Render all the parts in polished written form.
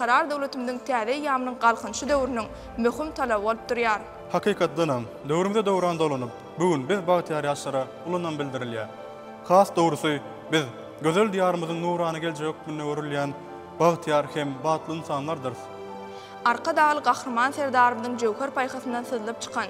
berkarar döwletimiziň täze ýamynyň galkynçy döwrüniň möhüm talaby bolup durýar. Hakykatdanam, döwrümde döwran dolanyp, bugün biz bagtyar ýaşlara ulunan bildirilýär. Has dogrusy biz gözel diýarymyzyň nurany geljek gününe örilýän bagtyar hem batly insanlardyr. Arka dağlı gahrman serdarımızın Jewher paýhasyndan sızlyp çykan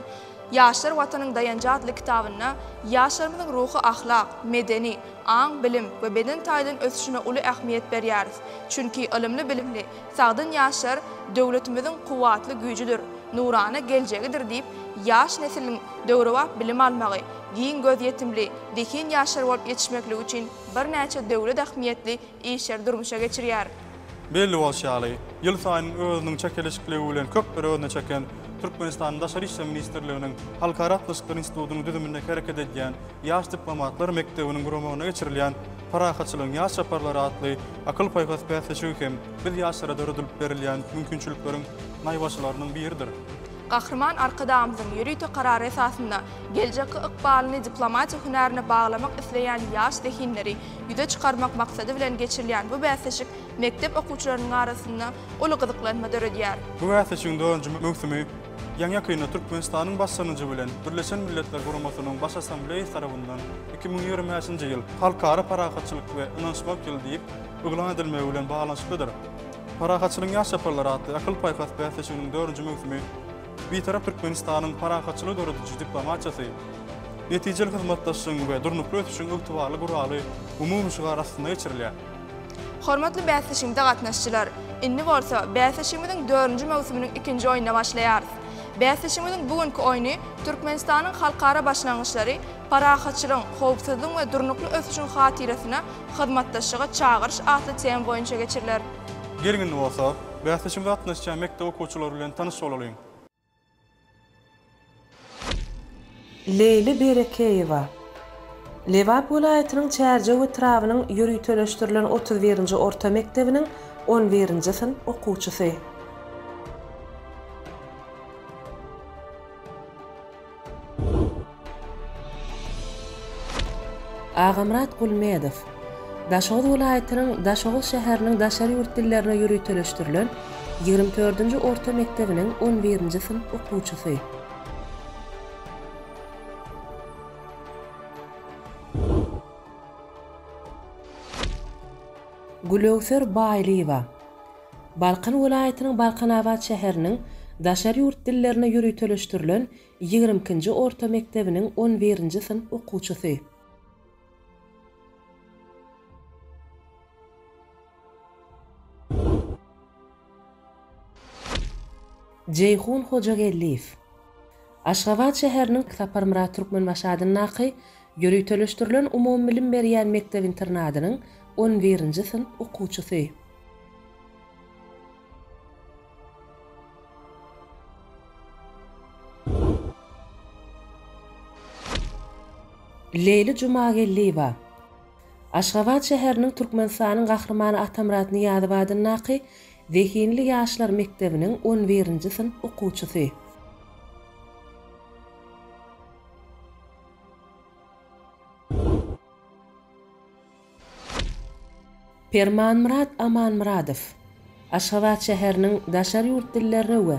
Ýaşlar watanyň dayanjy adly kitabyna ýaşlarymyzyň ruhy, ahlak, medeni, aň, bilim we beden taýdan ösüşine uly ähmiýet berýäris. Çünki ilmli bilimli, sagdyn ýaşlar döwletimiziň kuwatly güýjüdir, nurana geljegidir diýip ýaş nesiliň döwrewap bilim almagy, giň göz ýetimli, dekin ýaşlar bolup ýetişmekli üçin bir näçe döwlet ähmiýetli işler durmuşa geçirýär. Belli bolşaly, ýyl saýyn özüniň çekelişikleri bilen köp bir öňe çeken Türkmenistan Daşary işler ministrliginiň Halkara Atlyşyk institutynyň düzüminde hereket edýän ýaş diplomatlar mektebiniň guramagyna geçirilýän parahatçylygyň ýaş çaparlary atly akyl paýgas bäsleşigi hem biz ýaşlara döredilip berilýän mümkinçilikleriň naýbaşylarynyň biridir. Gahrman arkadamyzyň ýürüýte karary esasynda geljeki ykbalyny diplomatiýa hünärine baglamak isleýän ýaş dehinleri ýüze çykarmak maksady bilen geçirilýän bu bäsleşik mektep okuwçylarynyň arasynda uly gyzyklanma döredýär. Bu bäsleşigiň dördüncü möhsümi ýa-ýakyna Türkmenistanyň başlanjy bilen Birleşen Milletler Guramasynyň baş assambleýasy tarapyndan 2020-nji ýyl halkara parahatçylyk we ynançmak ýyly diýip öňe edilmegi bilen baglanyşlydyr. Parahatçylygyň ýaş çaparlary atly akyl paýgas bäsleşiginiň dördüncü möhsümi Bitarap Türkmenistanyň parahatçylyk dörediji diplomatiýasy, netijeli hyzmatdaşlygyň we durnukly ötüşiň ygtybarly guraly umumy şygar astyna geçirilýär. Hormatly bäsleşigde gatnaşçylar, inni bolsa bäsleşigimiziň 4-nji mawsumynyň 2-nji oýunyna başlaýar. Bäsleşigimiziň bugünkü oýuny Türkmenistanyň halkara başlangyçlary, parahatçylygyň, howpsuzlygyň we durnukly ötüşiň hatyrasyna hyzmatdaşlyga çağırış atly tema boýunça geçiriler. Gelin bolsa, bäsleşigde gatnaşýan mektep okuwçylary bilen tanyş bolalyň. Leyli Berekeýewa Lewap welaýatynyň Çärje we Trawynyň ýürüýteleşdirilen 31-nji orta mektebiniň 11-nji syn okuwçysy. Agamrat Gulmedow Daşoğuz welaýatynyň Daşoğuz şäheriniň Daşary ýurt dillerine ýürüýteleşdirilen 24-nji orta mektebiniň 11-nji syn okuwçysy. Gülöwser Baýlywa Balkan welaýatynyň Balkanabad şäheriniň Daşary ýurt dillerine ýürüýteleşdirilen 20-nji orta mektebiniň 11-nji syn okuwçysy. Ceyhun Hojagelliýew Aşgabat şäheriniň Saparmurat Türkmen başadynyň naky ýürüýteleşdirilen umumy bilim berýän mektep internadynyň 11-nji syn okuwçysy. Leyli Jumagelliýewa Aşgabat şäheriniň Türkmenistanyň gahrmany Atamrat Niýazowadynyň naky Zehinli ýaşlar mektebiniň 11-nji syn okuwçysy. Permanmurat Amanmuradow Aşgabat şäheriniň Daşary ýurt dillerine we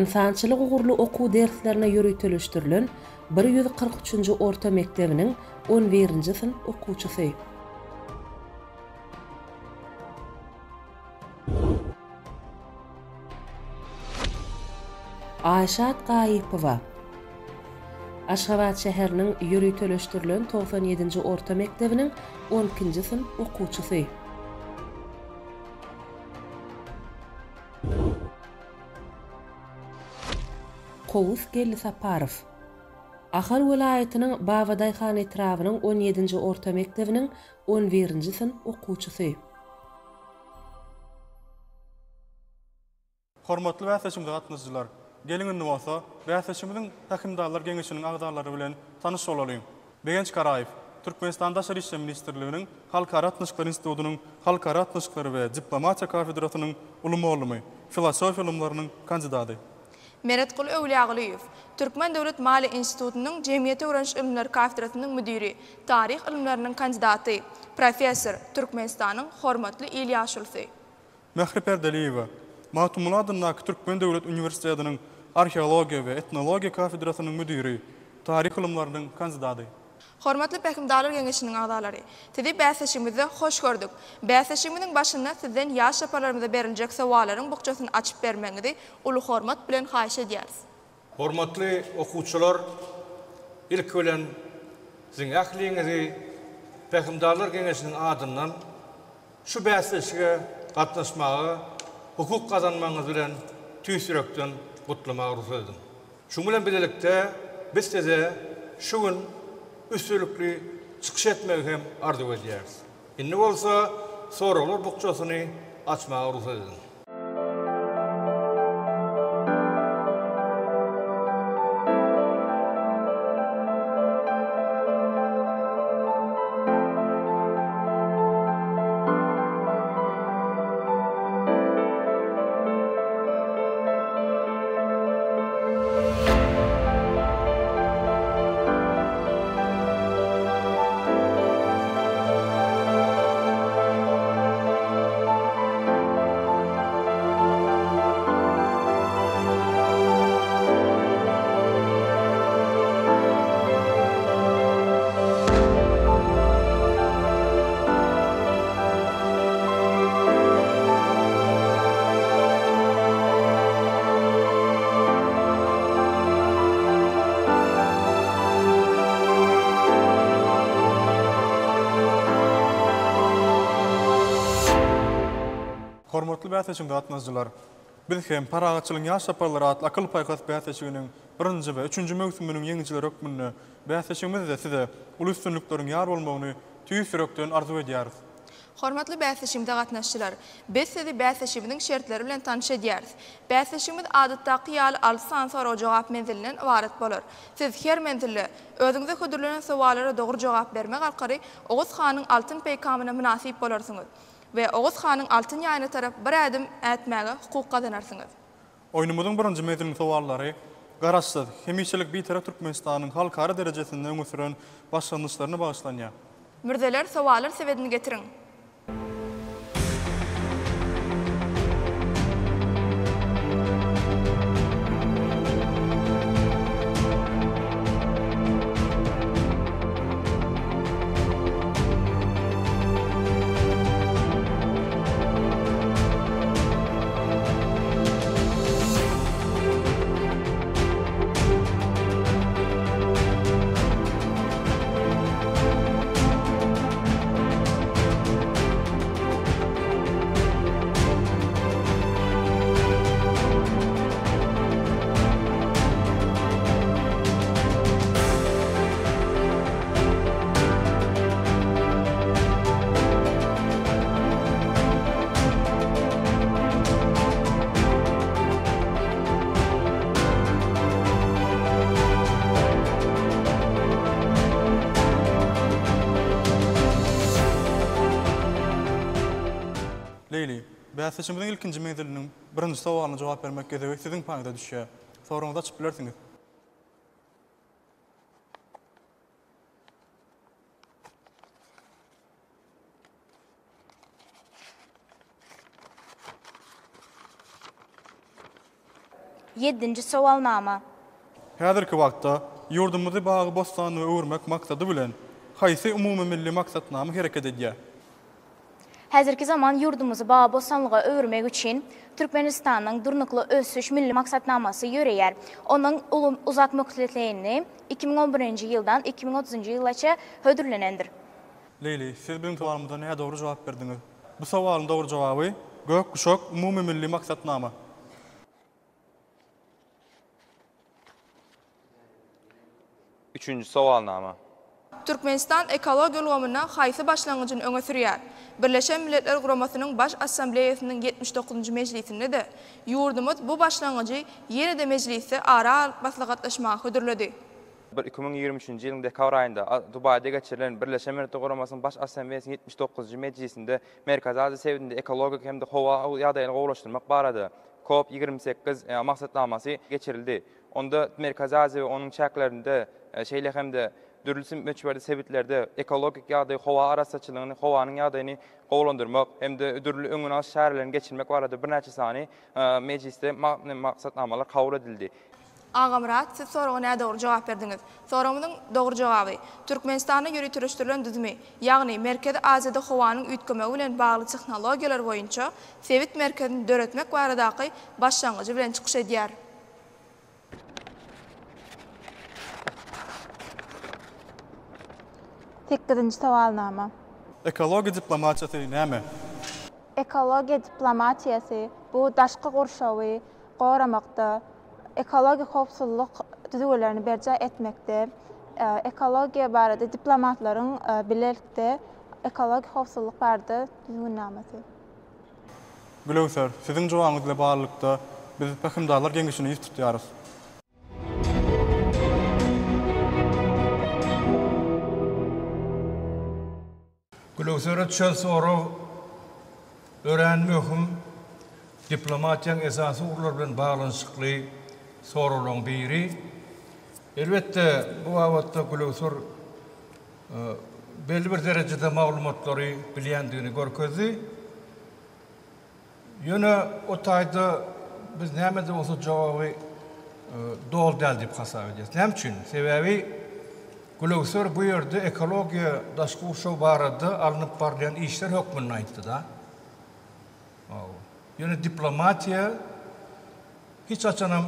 insançylyk ugurly okuw derslerine ýürüýteleşdirilen 143-nji orta mektebiniň 11-nji syn okuwçysy. Aýşat Gaýypowa Aşgabat şäheriniň ýürüýteleşdirilen 97-nji orta mektebiniň 12-nji syn okuwçysy. Kowus Gelli Saparow Ahal welaýatynyň Babaday Hany Trawynyň 17-nji orta mektebiniň 11-nji syn okuwçysy. Hormatly bäsleşigde gatnaşjylar, gelin bolsa, bäsleşigimiziň häkimdarlar geňeşiniň agdalary bilen tanyş bolalyň. Begenç Karaýew, Türkmenistan Daşary işler ministrliginiň Halkara Atlyşyk institutynyň Halkara Atlyşyklary we diplomatiýa kafedrasynyň ulumolmy, filosofiýa ulumlarynyň kandidaty. Meretgul Öwliýagylyýew, Türkmen Döwlet Mali Institutynyň Jemgyýet öwrenşik ilimler kafedrasynyň müdiri, tarih ilimleriniň kandidaty, professor, Türkmenistanyň hormatly il ýaşulsy. Mehri Perdeliýewa, Matumul adındaki Türkmen Devlet Üniversitesi'nin Arkeologiya ve Etnologiya Kafedrasynyň müdiri, tarih ilimlerinin kandidaty. Hormatly Behimdarlar Geňeşiniň agdalary, tedi bäsleşigimizi hoş gördük. Bäsleşigimiziň başynda sizden ýaş şaparlarymyza beriljek sowalaryň bukçasyny açyp bermeňizi uly hormat bilen haýyş edýäris. Hormatly okuwçylar, ilk bilen siziň ähliňizi Behimdarlar Geňeşiniň adyndan şu bäsleşige gatnaşmagy, hukuk kazanmaňyz bilen tüýsürekden gutlamagy arzu edin. Şu bilen birlikde biz size şu gün üstünlükli çıkış etmeyi hem arzu edýäris. Indi bolsa soralar bukçasyny açmagy arzu edin. Hormatly bäsleşiň gatnaşjylar, biz hem paragaçylyň ýaş şaparlary atly akyl paýkas bäsleşiginiň 1-nji we 3-nji mögsüminiň ýeňiçiler hökmünde bäsleşigimizde size uly üstünlikleriň ýar bolmagyny tüýsürekden arzu edýäris. Hormatly bäsleşigimde gatnaşjylar, biz sizi bäsleşigimiziň şertleri bilen tanyş edýäris. Bäsleşigimiz adatdaky ýaly 6 san sorag jogap menzilinden ibaret bolar. Siz her menzilde özüňize hödürlenen sowalara dogry jogap bermek alkary Oğuz Hanyň altyn peýkamyna münasip bolarsyňyz. Ve Oğuz Hanyň altyn ýaýyna tarap bir ädim ätmäge hukuk kazanarsyňyz. Oýnumyzyň 1-nji mezgiliniň sowallary garaşsyz hemiçilik bitara Türkmenistanyň halkara derejesinde öňe süren başlanýyşlaryna bagyşlanýar. Mürdeler sowalar sebedini getirin. Leyli, bäsleşigimiziň ilkinji mezgiliniň 1-nji sowalyna jogap bermek gezebi siziň paňyda düşýär. Soraňyzdy açyp bilersiňiz. Yedinci sovalnama. Häzirki wagtda ýurdumyzy bagy bostany öwürmek maksady bilen haýsy umumy milli maksatnama hereket edýär? Häzirki zaman yurdumuzy baga bostanlyga öwürmek üçin Türkmenistanyň durnukly ösüş milli maksatnamasy ýöreýär. Onuň uzak mökletlerini 2011-nji ýyldan 2030-njy ýylaça hödürlenendir. Leyli, siz biziň sowalarymyza näme dogry jogap berdiňiz? Bu sowalyň dogry jogaby gök kuşak umumy milli maksatnama. Üçüncü sovalnama. Türkmenistan ekologiya ulgamyna haýsy başlangyjyny öňe sürýär? Birleşen Milletler Guramasynyň baş assambleýasynyň 79-njy mejlisinde de ýurdumyz bu başlangyjy ýene-de mejlisi ara maslahatlaşmagy hödürledi. 2023-nji ýylyň dekabr aýynda Dubaýda geçirilen Birleşen Milletler Guramasynyň baş assambleýasynyň 79-njy mejlisinde Merkezi Aziýa sebäpinde ekologik hem de howa ýagdaýyny gowlaşdyrmak barada COP28 maksatnamasy geçirildi. Onda Merkezi Aziýa we onuň çäklerinde şeýle hem de dürlüsün meçhberli sebitlerde ekologik ýagdaý, howa arasaçylygyny, howanyň ýagdaýyny gowlandyrmak hemde ödürlü öňüne aş şäherlerini geçirmek barada bir näçe sany mejlisde maksatnamalar kabul edildi. Agamrat, siz soragyna näde dogry jogap berdiňiz. Soramyň dogry jogaby Türkmenistanda ýürütülýän düzmi, ýagny Merkezi Aziýada howanyň üýtgemegi bilen bagly tehnologiýalar boýunça sebit merkezini döretmek baradaky başlangyjy bilen çykyş edýär. Tekkizinci sovalnama. Ekologiýa diplomatiýasy näme? Ekologiýa diplomatiyasy bu daşky gurşawy goramakda ekologiýa howpsuzlyk düzgünlerini berja etmekde, ekologiýa barada diplomatlaryň bilelikde ekologiýa howpsuzlyk barada düzgünnamasy. Gülöwser, siziň jogaňyz bilen barlykda biz Pähimdarlar Geňeşini ýyt tutýarys. Gülöwsere çöl soru öğrenmöhüm diplomatiýanyň esasy urlar bilen baglanyşykly sorularyň biri. Elbetde bu wagtda Gülöwser belli bir derejede maglumatlary bilýändigini görkezdi. Ýöne o taýda biz näme-de bolsa jogaby dol däl diýip hasap edýäris. Näme üçin? Sebebi Gülöwser bu ýerde ekologiýa daşky urşaw barada alınıp barýan işler hökmüni aýtdy da. Ýöne diplomatiýa hiç açanam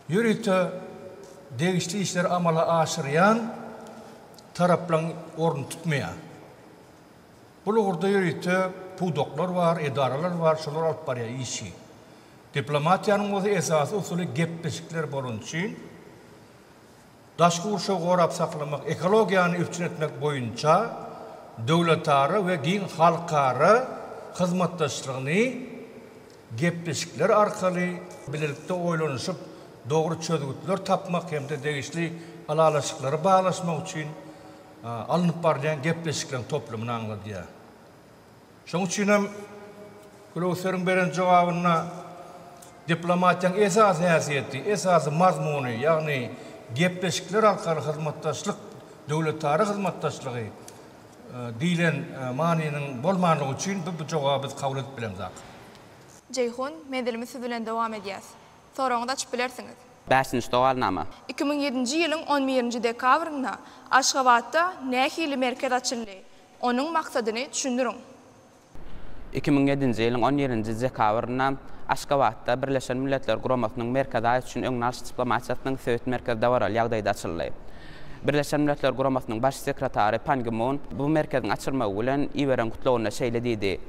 ýürüte degişli işler amala aşyrýan taraplan orun tutmaýar. Bu urda ýürüte pudoklar var, edaralar var, şolar alyp barýar işi. Diplomatiýanyň özü esasy usuly gepleşikler bolan üçin daşky urşaw gorap saklamak, ekologiýany üpçün etmek boýunça döwletary we giň halkara hyzmatdaşlygyny gepleşikler arkaly bilelikde oýlanyşyp dogry çözgütler tapmak hemde degişli alalaşyklary baglaşmak üçin alınıp barýan gepleşikler toplamyny aňladýar. Şoň üçin hem Gülöwseriň beren jogabyna diplomatiýanyň esasy häsiýeti, esasy mazmuny, ýagny gepleşikler arkaly hyzmatdaşlyk, döwletary hyzmatdaşlygy diýilen manynyň bolmanlygy üçin bu jogaby biz kabul edip bilemzak. Ceyhun, medilimiz siz bilen dowam edýäs. Soraňyzda açyp bilersiňiz. 5-nji sowalnama. 2007-nji ýylyň 11-nji dekabrynda Aşgabatda nähili merkez açyldy? Onuň maksadyny düşündiriň. 2007-nji ýylyň 17-nji dekabrynda Aşgabatda Birleşen Milletler Guramasynyň merkezi üçin öňnaş diplomatiýasynyň söýüt merkezde baral ýagdaýda açyldy. Birleşen Milletler Guramasynyň baş sekretary Pan Ki-moon bu merkeziň açylmagy bilen iweren kutlawyna şeýle diýdi.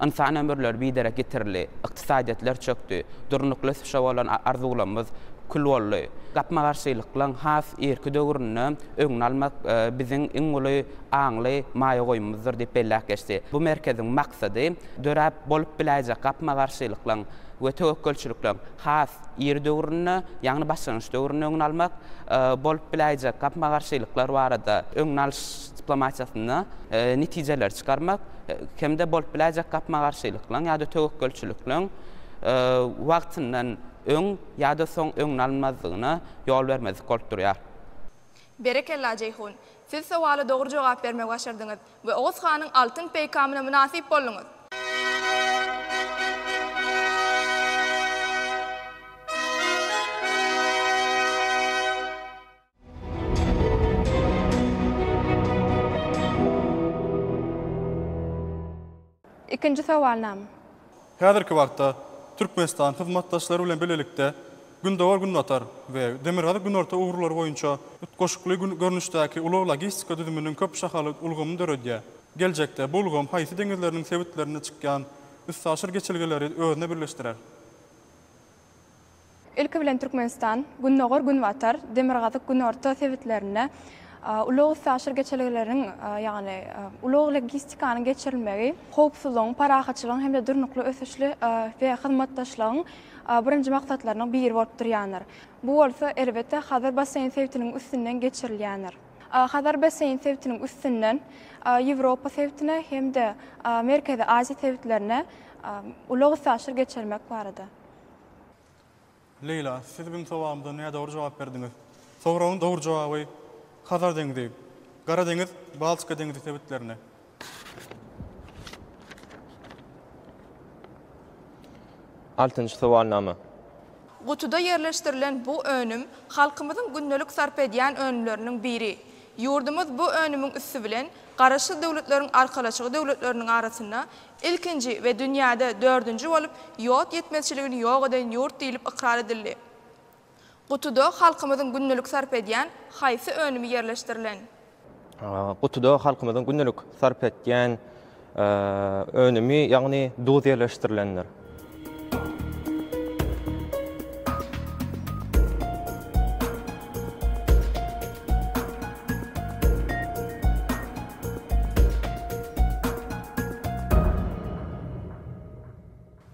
İnsan ömürler biderek getirildi, iktisadiyetler çöktü, durnukly şow bolan arzuwlarymyz kül boldy. Gapma garşylyklaryň has erki döwrüne öňüne almak biziň iň uly aňly maýa goýumyzdyr diýip belläp geçdi. Bu merkeziň maksady dörap bolup biläjek gapma garşylyklaryň we töwekkelçiliklerin has ýer döwrüne, ýagny başlanýyş döwrüne öňüne almak, bolup biläjek gapma garşylyklar barada öňüne alyş diplomatiýasyna netijeler çykarmak, hemde bolup biläjek gapma garşylyklaryň ýa-da töwekkelçiliklerin wagtynyň öň ýa-da soň öňüne alınmazlygyna ýol bermezlik bolup durýar. Berekella Ceyhun, siz sowala dogry jogap bermek başardyňyz we Oğuz Hanyň altyn peýkamyna münasip boldyňyz. İkinci sowalnama. Häzirki wagtda Türkmenistan hyzmatdaşlary bilen bilelikde gündewar gün atar we demirgady gün orta uğurlar boýunça goşukly görnüşdäki uly logistika düzüminiň köp şahaly ulgamyny döredýär. Geljekde bu ulgam haýsy deňizleriniň sebitlerine çykýan üstaşyr geçilgeleri özüne birleşdirer. Ilki bilen Türkmenistan günnogor gün watar demirgady gün orta sebitlerine ulug üstaşyr geçilgeleriň ýagny ulug logistikaň geçirilmegi, howpsuzlygyň, parahatçylygyň hemde durnukly ösüşli we hyzmatdaşlygyň birinji maksatlarynyň biri bolup durýandyr. Bu bolsa elbetde Hazar baseyn sebitiniň üstünden geçirilýändir. Hazar baseyn sebitiniň üstünden Ýewropa sebitine hemde Merkezi Aziýa sebitlerine ulug üstaşyr geçirmek barada. Leyla, siz benim sowalymda näde dogry jogap berdiňiz? Soragyň dogry jogaby Hazar deňizi, Gara deňiz, Balçyka deňizi sebitlerine. Altıncı sovalnama. Gutuda yerleştirilen bu önüm halkımızın günnülük sarp edýän önümleriniň biri. Yurdumuz bu önümün üssü bilen garaşy döwletleriň arkalaşygy döwletleriniň arasynda ilkinji we dünýäde 4-nji bolup ýot ýetmezçiligini ýok eden ýurt diýilip ikrar edildi. Gutuda halkymyzyň günnülük sarp edýän haýsy önümi yerleşdirilen? Gutuda halkymyzyň günnülük sarp etýän önümi, ýagny duz yerleşdirilenler.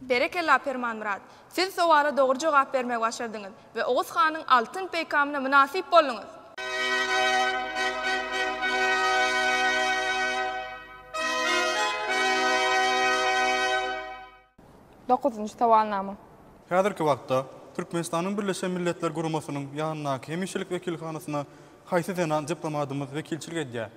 Berekella Perman Murad. Siz sowala dogry jogap bermek başardyňyz we Oğuz Hanyň altyn peýkamyna münasip boldyňyz. Dokuzuncu sovalnama. Häzirki wagtda Türkmenistanyň Birleşen Milletler Guramasynyň ýanyndaky hemişelik wekilhanasyna haýsy denan diplomatymyz wekilçilik edýär.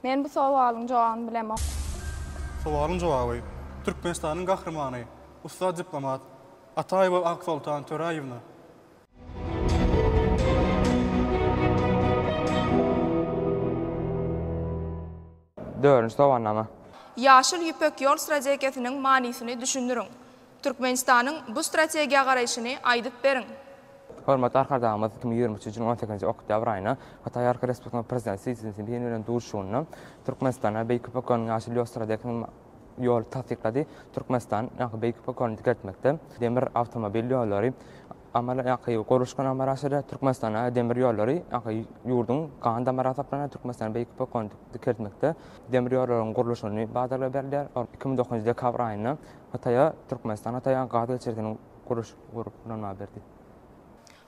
Men bu sowalyň jogabyny bilemok. Sowalyň jogaby Türkmenistanyň gahrymany, usta diplomat Ataýew Aksultan Töraýewna. Dördüncü sovalnama. Ýaşyl ýüpek ýol strategiyasinin manysyny düşündüriň. Türkmenistanyň bu strategiýa garaýşyny aýdyp beriň. Hormatly arkadarymyz 2023-nji ýylyň 18-nji oktyabr aýyna Hatay Arka Respublikasynyň prezidenti Si Jinping bilen duruşuny Türkmenistana beýkipakanyň ýaşyl ýol strategiyasynyn ýol tasdiklady. Türkmenistan beýkipakanyny dikkatmekde. Demir awtomobil ýollary Goruşkan amaraşyda Türkmenistana demir ýollary ýurdun ganda marasaplarına Türkmenistan beýkipakanyny dikkatmekde. Demir ýollaryň gurulşyny badarla berdiler. 2009-njy dekabr aýyna Hatay'a Türkmenistan Hatay'a gada geçirdiğini gruplarına berdi.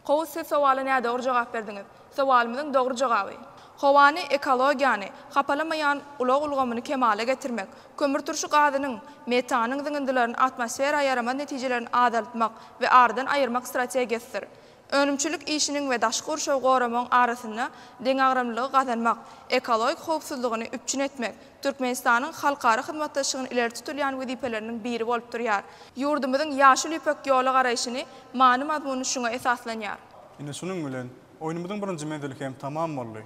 Qoğuz siz sowalyna näde dogry jogap berdiňiz? Sowalymyzyň dogry jogaby. Howany ekologiýany hapalamaýan ulaq ulgamyny kemale getirmek, kömür turşy gazynyň, metanyň zyňyndylaryny atmosfera ýarama netijelerini azaltmak we ardan aýyrmak strategiýasydyr. Önümçülük işiniň we daşky urşaw goramyň arasynda deňagramlygy gazanmak, ekologik howpsuzlygyny üpçün etmek, Türkmenistanyň halkara hyzmatdaşlygyny ileri tutulýan wezipeleriniň biri bolup durýar. Ýurdumyzyň ýaşyl ýüpek ýoly garaýşyny many mazmuny şuňa esaslanýar. Ine şunyň bilen oýnumyzyň birinji menzili hem tamam boldy.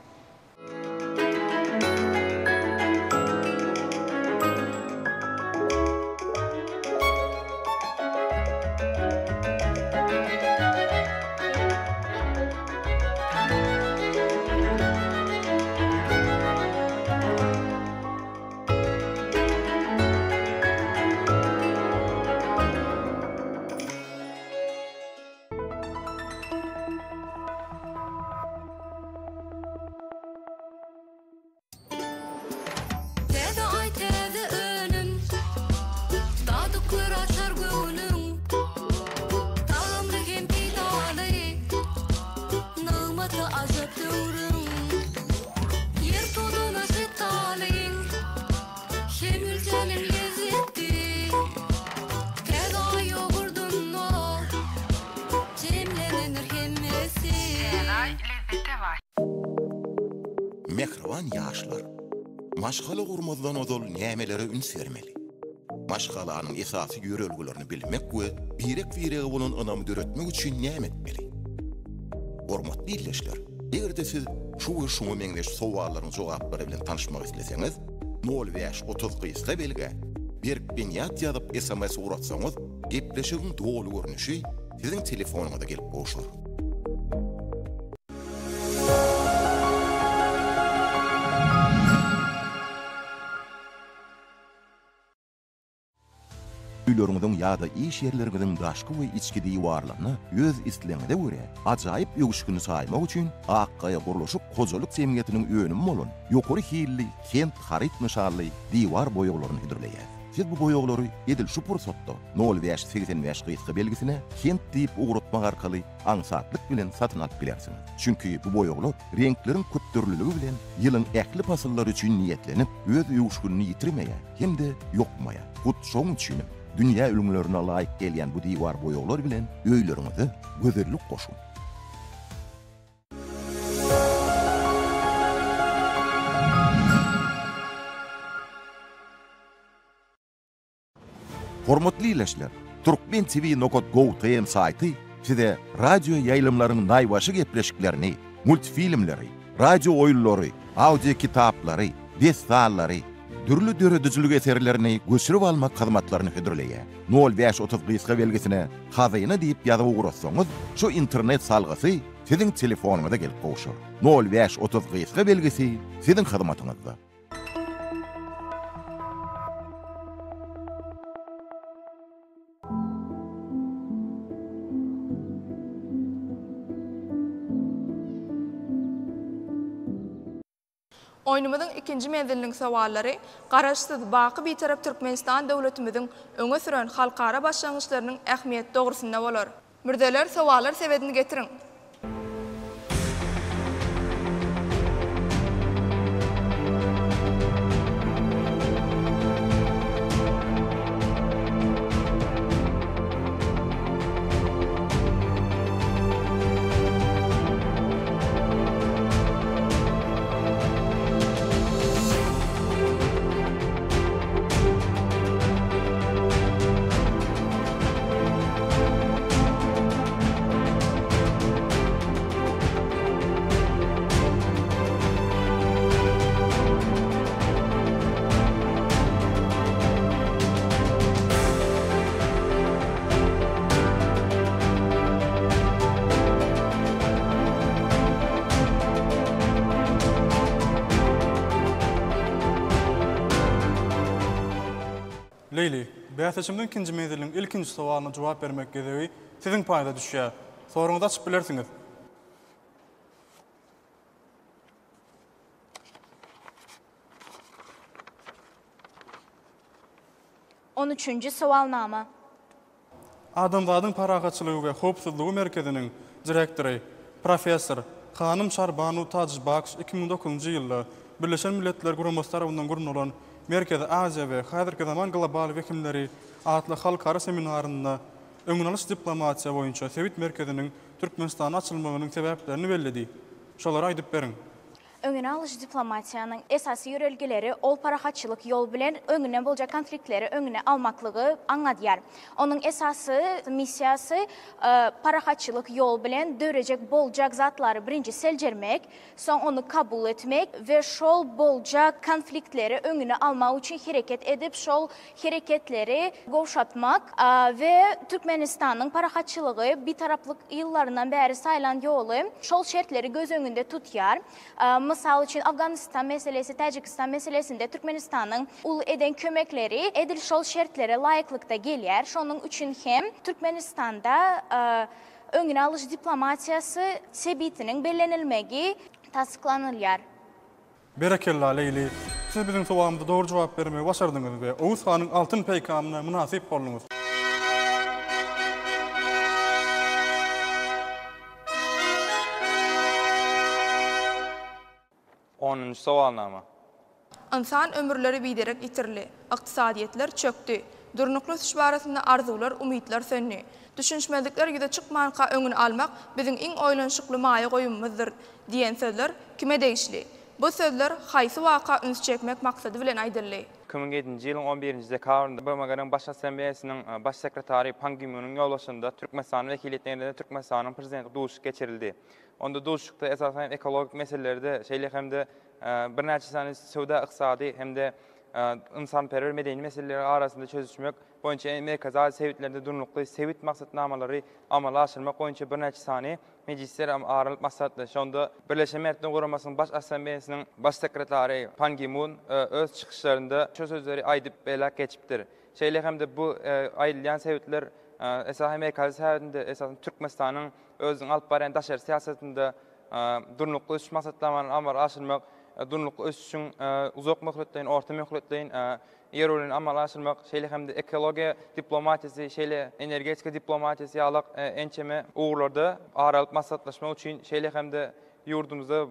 Mehriban ýaşlar, maşgala gurmazdan odol nämelere ün sermeli. Maşgalanyň esasy ýörelgilerini bilmek we birek-biregi bolan anamy döretmek üçin näme etmeli? Hormatly dinleýijiler, egerde siz şuňa meňdeş sowallaryň jogaplary bilen tanışmak isleseňiz, 0530 gysga belge bir beňat ýazyp SMS uratsaňyz, gepleşigiň dogry görnüşi siziň telefonuňyza gelip goşur. Ýollarymyzyň ýa-da iş ýerlerimizin daşky we içki diýwarlaryny öz isleňide görä. Ajaýyp ýögüşküni saýmak üçin akkaýa gurulşyk kojalyk semiyetiniň öňümi bolan, ýokary hilli, kent harit nişanly diýwar boýaglaryny hidrleýär. Siz bu boýaglary edil şu pursatda 0585 gysga belgisine kent diýip ugrutmak arkaly aňsatlyk bilen satyn alyp bilersiňiz. Çünki bu boýaglar renkleriň köpdürlüligi bilen ýylyň ähli pasyllary üçin niýetlenip öz ýögüşkünü ýitirmeýär, hemde ýokmaýar. Bu şoň üçin dünya ülümlerine layık gelýän bu diýwar boýaglar bilen öýlerinize gözellik goşun. Hormatly ileşler, Türkmen TV.go.tm saýty size radio ýaýlymlarynyň naýbaşy gepleşiklerini, multfilmleri, radio oýunlary, audio kitaplary, destallary, türlü döredüjülük eserlerini göçürüp almak hyzmatlaryny hödürleýär. 0530 belgisine hazyna diýip ýazyp ugursaňyz, şu internet salgasy siziň telefonuňyza gelip gowşar. 0530 belgisi siziň hyzmatyňyzda. Oynumyzyň ikinji menziliniň sowallary garaşsyz baky bitarap Türkmenistan döwletimiziň öňe süren halkara başlangyçlarynyň ähmiýeti dogrusynda bolar. Mürdeler sowallar sebedini getirin. Leyli, bäseçimden ikinji meziliniň ilkinji sowalyna jogap bermek gereği siziň paýda düşýär. Soruňyzdy açyp bilersiňiz. On üçüncü sovalnama. Adamzadyň paragaçylygy we hopsuzlygy merkeziniň direktori, professor Hanım Şarbanu Tajbakş 2009-njy ýylda Birleşen Milletler Guramasy tarapyndan gurulan Merkezi Aziya we häzirki zaman global wekilleri atly halkara seminarynda öňüne alyş diplomatiýa boýunça Sewit merkeziniň Türkmenistana açylmagynyň sebäplerini bellidi. Şolary aýdyp beriň. Öňüne alyş diplomatiýanyň esasy ýörelgeleri ol parahatçylyk ýol bilen öňüne boljak konfliktleri öňüne almaklygy aňladýar. Onuň esasy missiýasy parahatçylyk ýol bilen dörejek boljak zatlary birinji seljermek, soň onu kabul etmek we şol boljak konfliktleri öňüne almak üçin hereket edip şol hereketleri gowşatmak we Türkmenistanyň parahatçylygy bir taraplyk ýyllaryndan bäri saýlan ýoly şol şertleri göz öňünde tutýar. Misal için Afganistan meselesi, Tacikistan meselesinde Türkmenistan'ın ul eden kömekleri edil şol şertlere layıklıkta gelýär. Şonun üçün hem Türkmenistan'da öňüne alyş diplomatiyasy sebitiniň bellenilmegi tasdiklanylýar. Berekella Leyli. Siz bizim sowalymyza dogry jogap bermegi başardyňyz we Oğuz Hanyň altyn peýkamyna münasip boldyňyz. Onuncu sovalnama. İnsan ömürleri biderek itirildi. İktisadiyetler çöktü. Durnuklu ösüş barasında arzular, umidler sönni. Düşünşmezlikler gide çıkmanqa öňüne almak biziň iň oýlanşykly maýa goýumymyzdyr diýen sözler kime değişli? Bu sözler haýsy waka üns çekmek maksady bilen aýdyldy. 2007-nji ýylyň 11-nji dekabrynda BMG'niň baş assambleýasynyň baş sekretary Pan Ki-moonyň ýolbaşynda Türkmenistan wekilliklerinde Türkmenistanyň prezidenti duşuk geçirildi. Onda duşukda esasen ekologik meselelerde şeýle hemde bir näçe sany söwda ykysady hemde insanperwer medeni meseleleri arasında çözüşmek boýunça Merkezi Aziya sewitlerinde durnukly sewit maksatnamalary amala aşyrmak boýunça bir näçe sany mejlisler aralyk maksatly. Şonda Birleşen Milletler Guramasynyň baş assambleýasynyň baş sekretary Pan Ki-moon öz çykyşlarynda şu sözleri aýdyp belak geçipdir. Şeýle hemde bu aýdylýan sewitler esasen Merkezi sewitinde esasen Türkmenistanyň özüň alyp baran daşary siýasatynda durnukly ösüş maksatlamalaryny amala aşyrmak, durnukly ösüş üçin uzak möhletleýin, orta möhletleýin ýerlerini amala aşyrmak, şeýle hemde ekologiýa diplomatiýasy, şeýle energetika diplomatiýasy ýalyk ençeme uğurlarda aralyk maksatlaşmak üçin şeýle hemde ýurdumyzda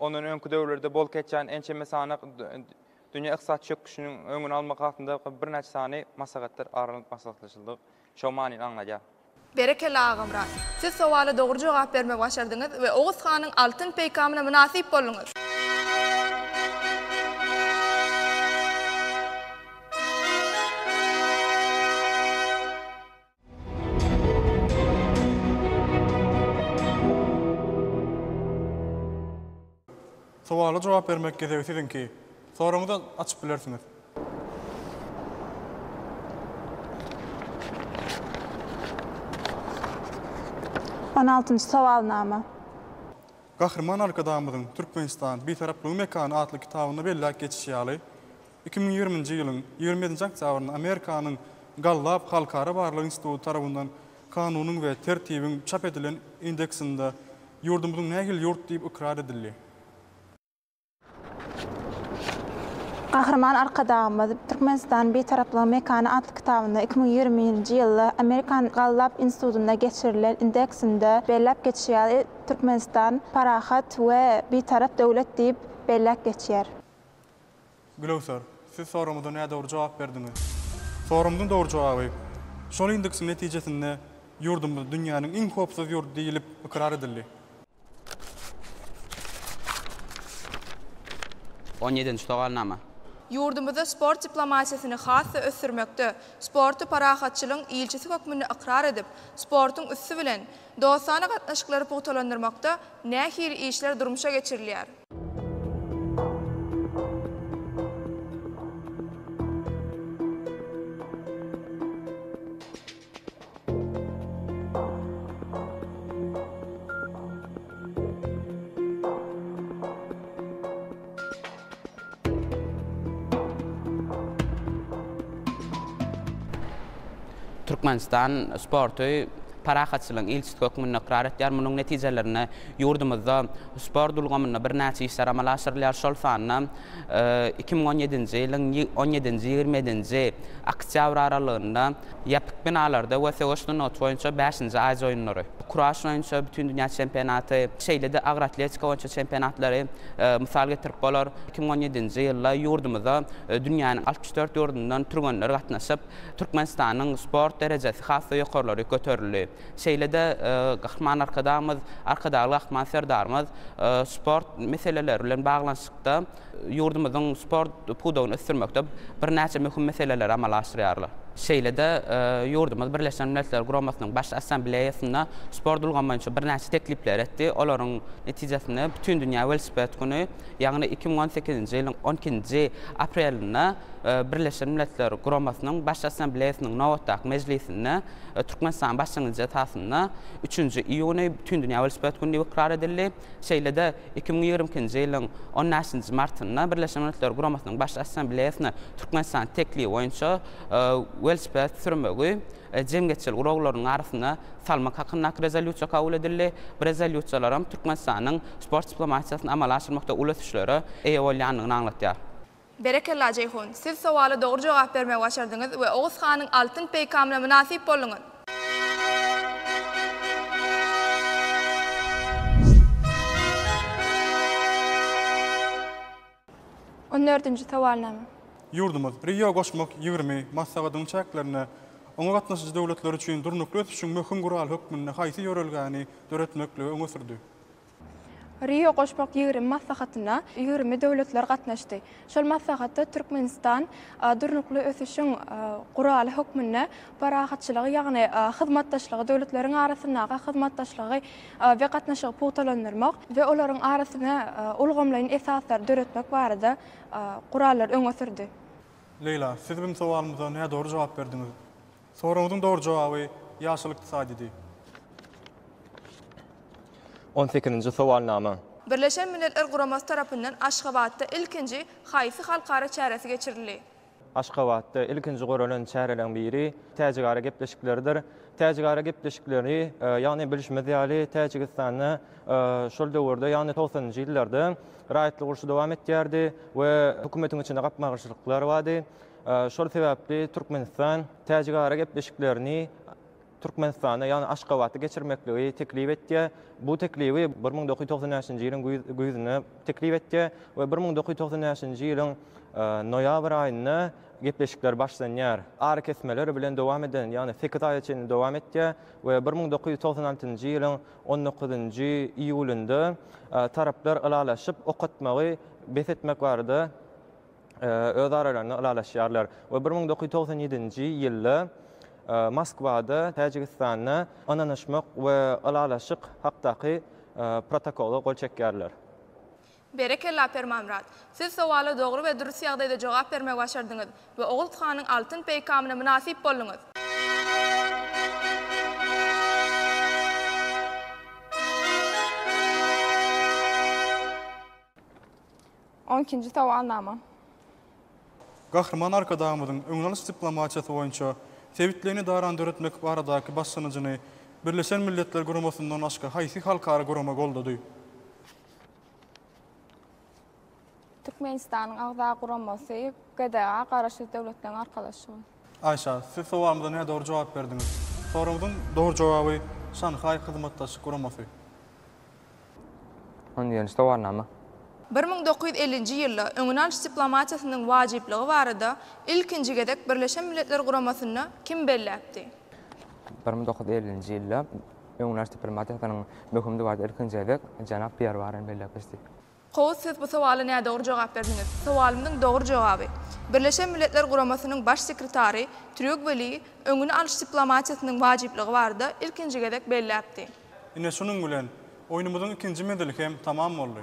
onuň öňkü döwürlerde bol keçen ençeme sanyk Dünya iqtisad çöküşünün öňüni almak hakkında bir näçe sany maslahatlar aralyk maslahatlaşyldy. Şo manyny aňlaýar. Berekeli Ağamran, siz sowala dogry jogap bermek başardyňyz we Oğuz Xanyň altyn peýkamyna münasip boldyňyz. Sowala jogap bermek gezek sizinki. Soraňyzdan açyp bilersiňiz. On 6-njy sowalnama. Gahrman arkadamyzyň Türkmenistan Bitaraplygy mekany adly kitabyna belläk geçiş ýaly 2020-nji ýylyň 27-nji oktýabryny Amerikanyň Gallup Halkara Barlyk Instituty tarapyndan kanunyň we tertibiň çap edilen indeksinde ýurdumyzyň nähil ýurt diýip ikrar edildi. Gahrman arkadamyz Türkmenistan Bitaraplygy mekany adly kitabyna 2020-nji ýylda Amerikan Gallup Institutyna geçirilen indeksinde belläp geçiş ýaly Türkmenistan parahat we bitarap döwlet diýip belläp geçýär. Gülöwsar, siz soramyza näde dogry jogap berdiňiz? Sorumyň dogry jogaby şol indeksin netijesinde ýurdumyz dünýäniň iň hopsuz ýurt diýilip ikrar edildi. 17-nji sowalnama. Ýurdumyzda sport diplomatiýasyny hasy ösürmekde, sporty parahatçylygyň ilçisi hökmüni ikrar edip, sportyň üssü bilen dostana gatnaşyklary pugtalandyrmakda nähili işler durmuşa geçirilýär. Türkmenistan sporty parahatçylygyň ilçisi hökmüne ikrar etýär. Munyň netijelerini ýurdumyzda sport dulgamyna bir näçe işler amal aşyrylýar. Şol sanyna 2017-nji ýylyň 17-27-nji oktyabr aralygynda ýapyk binalarda we Söwüşden oýunça 5-nji Aziýa oýunlary, kuraş oýunça bütün dünýä çempionaty, şeýlede agr atletika oýunça çempionatlary mysal getirip bolar. 2017-nji ýylda ýurdumyzda dünýäniň 64 ýurdundan türgenler gatnaşyp Türkmenistanyň sport derejesi hasy ýokarlary göterildi. Şeýlede Gahrman arkadamyz, arkadaly Gahrman serdarymyz sport meseleleri bilen baglanşykda ýurdumyzyň sport pudogyny ösürmekde bir näçe möhüm meseleler amal aşyrýarlar. Şeýlede ýurdumyz Birleşen Milletler Guramasynyň baş assambleýasyna sport dulgamyňça bir näçe teklipler etdi. Olaryň netijesinde bütün dünýä velosiped güni, ýagny 2018-nji ýylyň 12-nji aprelinde Birleşen Milletler Guramasynyň baş assambleýasynyň nowatdak mejlisinde Türkmenistan başlangyjy tasyna 3-nji iýuny bütün dünýä velosiped güni ikrar edildi. Şeýlede 2022-nji ýylyň 10-nji martynda Birleşen Milletler Guramasynyň baş assambleýasyna Türkmenistan teklibi boýunça velosiped sürmegi jemgyetçil guraglarynyň arasynda salmak hakynda rezolýusiýa kabul edildi. Bu rezolýusiýalar Türkmenistanyň sport diplomatiýasyny amal aşyrmakda ulaşyşlary eýe bolýanyny aňlatýar. Berekella Ceyhun, siz sowala dogry jogap bermek başardyňyz we Oğuz Xanyň altyn peýkamyna münasip boldyňyz. On 4-nji sowalnama. Ýurdumyz Rio goşmak 20 massagadyň çäklerini oňa gatnaşyjy döwletler üçin durnukly ösüşiň möhüm gural hökmüne haýsy ýörelgäni döretmekle öňe sürdi. Rio goşmak 20 maslahatyna 20 döwletler gatnaşdy. Şol maslahatda Türkmenistan durnukly ösüşiň guraly hökmüne parahatçylygy, ýagny hyzmatdaşlygy döwletleriň arasyndaky hyzmatdaşlygy we gatnaşygy pugtalandyrmak we olaryň arasyna ulgamlaýan esaslar döretmek barada gurallar öňe sürdi. Leyla, siz benim sowalymyza näde dogry jogap berdiňiz? Soramyzyň dogry jogaby ýaşyl ykdysady. 18-nji sowalnama. Birleşen Milletler Guramasy tarapyndan Aşgabatda ilkinji haýsy halkara çäresi geçirildi? Aşgabatda ilkinji guralan çäreleň biri täjigara gepleşikleridir. Täjigara gepleşikleri, ýagny bilişmez ýaly Täjikistanyň şol döwürde, ýagny 90-njy ýyllarda raýatlyk urşy dowam etýärdi we hökümetiň içinde gapmagyçylyklar bardy. Şol sebäpli Türkmenistan täjigara gepleşiklerini Türkmenistana yani Aşgabat'ı geçirmekliği teklif etdi. Bu teklifi 1993-nji ýylyň güýzüne teklif etdi we 1993-nji ýylyň noýabr aýynda gepleşikler başlanýar. Ara kesmeler bilen dowam eden, ýani 8 aý içinde dowam etdi we 1996-njy ýylyň 19-njy iýulynda taraplar ılalaşyp okutmagy besetmek barada öz aralarına ılalaşýarlar we 1997-nji ýylda Moskwada Täjikistanyna ananyşmak we ılalaşyk hakdaky protokoly gol çekýärler. Berekella Permamrat. Siz sowala dogry we dürüst ýagdaýda jogap bermek başardyňyz we Oğuz Hanyň altyn peýkamyna münasip boldyňyz. Onkinci sowalnama. Gahrman arkadaşymyzyň öňalys diplomatiýasy boýunça sebitlerini darandyrtmek baradaky başlanıjyny Birleşen Milletler Guramasyndan başga haýsy halkara gurama goldady? Türkmenistanyň agza guramasy GDA garaşly döwletleriň arkalaşygy. Ayşa, siz sowalymyza näme dogry jogap berdiňiz? Sorumyzyň dogry jogaby Şanhaý hyzmatdaşlyk guramasy. Ondan sowalnama. 1950-nji ýylda öňünalş diplomatiýasynyň wajipligi barada ilkinji gedek Birleşen Milletler Guramasyny kim belläpdi? 1950-nji ýylda öňünalş diplomatiýasynyň möhümdi barada ilkinji gedek Janap Pierre Warren belläpdi. Qoz siz bu sowaly näme dogry jogap berdiňiz? Sowalymyň dogry jogaby Birleşen Milletler Guramasynyň baş sekretary Trygve Lie öňünalş diplomatiýasynyň wajipligi barada ilkinji gedek belläpdi. Ine şunuň bilen oýnumyzyň ikinji medali hem tamam boldy.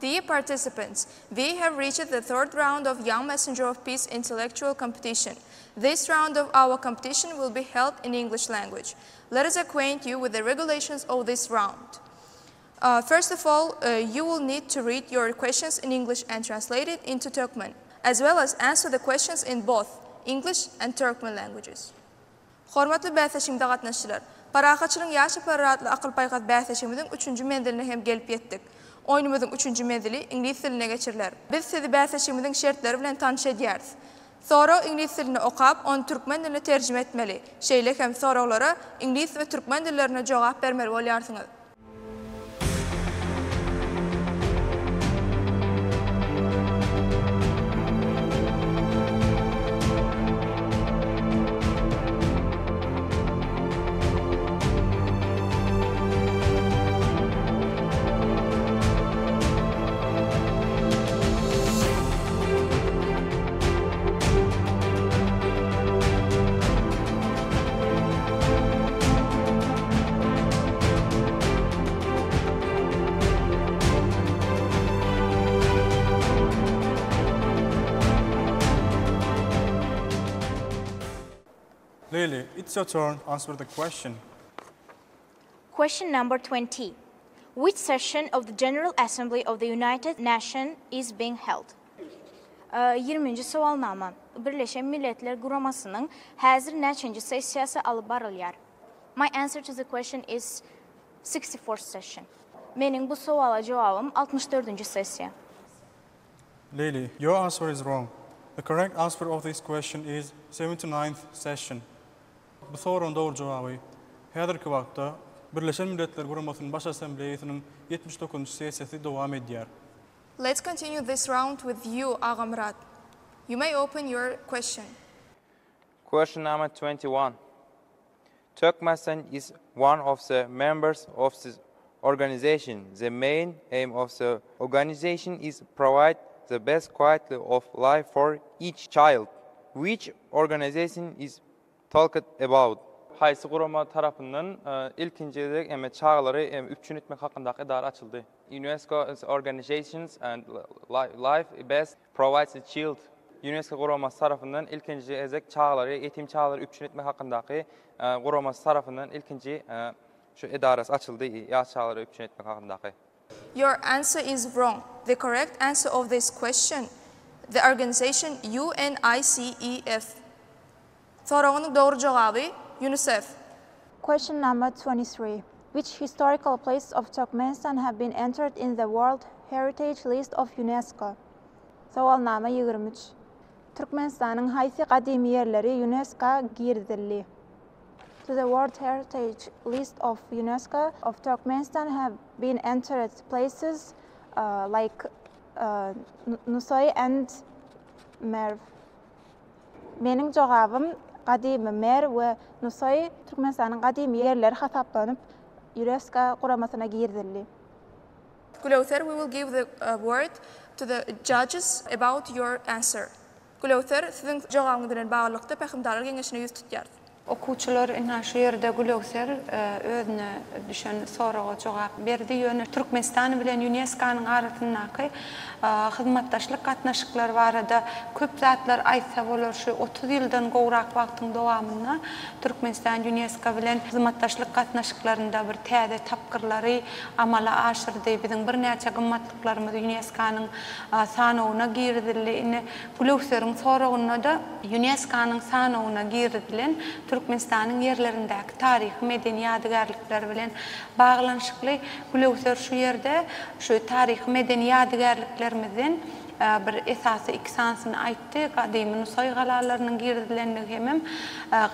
Dear participants, we have reached the third round of Young Messenger of Peace intellectual competition. This round of our competition will be held in English language. Let us acquaint you with the regulations of this round. First of all, you will need to read your questions in English and translate it into Turkmen, as well as answer the questions in both English and Turkmen languages. Hormatly bäseşimde gatnaşçylar, Parahaçylyň ýaşy paratly akyl paýgat bäseşimimiň 3-nji menziline hem gelip ýetdik. Oýnumyzyň 3-nji menzili ingliz tiline geçiriler. Biz sizi bäseşimimiň şertleri bilen tanış edýäris. Sonra ingliz tilini okap, onu türkmen diline terjime etmeli. Şeýle hem soralara ingliz we türkmen dillerine jogap bermeli bolýarsyňyz. Lily, it's your turn. Answer the question. Question number 20. Which session of the General Assembly of the United Nations is being held? 20-nji sowalnama. Birleşen Milletler Guramasının häzir näçinji sessiyasy alyp barylýar? My answer to the question is 64th session. Mening bu sowala jogabym 64-nji sessiýa. Lily, your answer is wrong. The correct answer of this question is 79th session. Bu sorunun dogry jogaby häzirki wagtda Birleşen Milletler Guramasynyň baş assambleýasynyň 79-njy sessiýasy dowam edýär. Let's continue this round with you, Agamrat. You may open your question. Question number 21. Turkmenistan is one of the members of the organization. The main aim of the organization is provide the best quality of life for each child. Which organization is talked about? Haýsy gurama tarapyndan ilkinji emet çağlary üpçün etmek hakyndaky idara açyldy. UNESCO organizations and life best provides the child. UNESCO guraması tarapyndan ilkinji ezek çağlary, etim çağlary üpçün etmek hakyndaky guraması tarapyndan ilkinji şu idarası açyldy, ýaş çağlary üpçün etmek hakyndaky. your answer is wrong. The correct answer of this question, the organization UNICEF. Soruğunun doğru cevabı UNICEF. Question number 23. Which historical places of Turkmenistan have been entered in the World Heritage List of UNESCO? Soalnama 23. Türkmenistan'ın haysi kadimi yerleri UNESCO girdildi. To the World Heritage List of UNESCO of Turkmenistan have been entered places like Nusoy and Merv. Benim cevabım kadimi Merv ve Nusoy Türkmenistan'ın kadimi yerleri hasaplanıp UNESCO kuramasına girdildi. Gulother, we will give the word to the judges about your answer. Gulother, sizin cevabınızdan bağlılıkta pekimdarlar genişine yüz tutyar. Okuçular ina şu yerde Gulökser özüne düşen soruğa cevap berdi. Yönü Türkmenistan bilen UNESCO'nun arasındaki hizmetdaşlık katnaşıklar barada köp zatlar aytsa bolar şu 30 yıldan gowrak wagtyň dowamyna Türkmenistan UNESCO bilen hizmetdaşlyk katnaşyklarynda bir täze tapkyrlary amala aşyrdy. Biziň bir näçe gymmatliklarymyz UNESCO'nun sanawyna girdildi. Gulökser'in sorugyna da UNESCO'nun sanawyna girdilen Türkmenistan'ın yerlerindeki tarih, medeni yadigarlıklar bilen bağlanışıklı. Gulökser şu yerde şu tarih, medeni yadigarlıklarımızın bir esası iksansını aytdı. Kadimi Nusoy galalarının girdilenliği hemem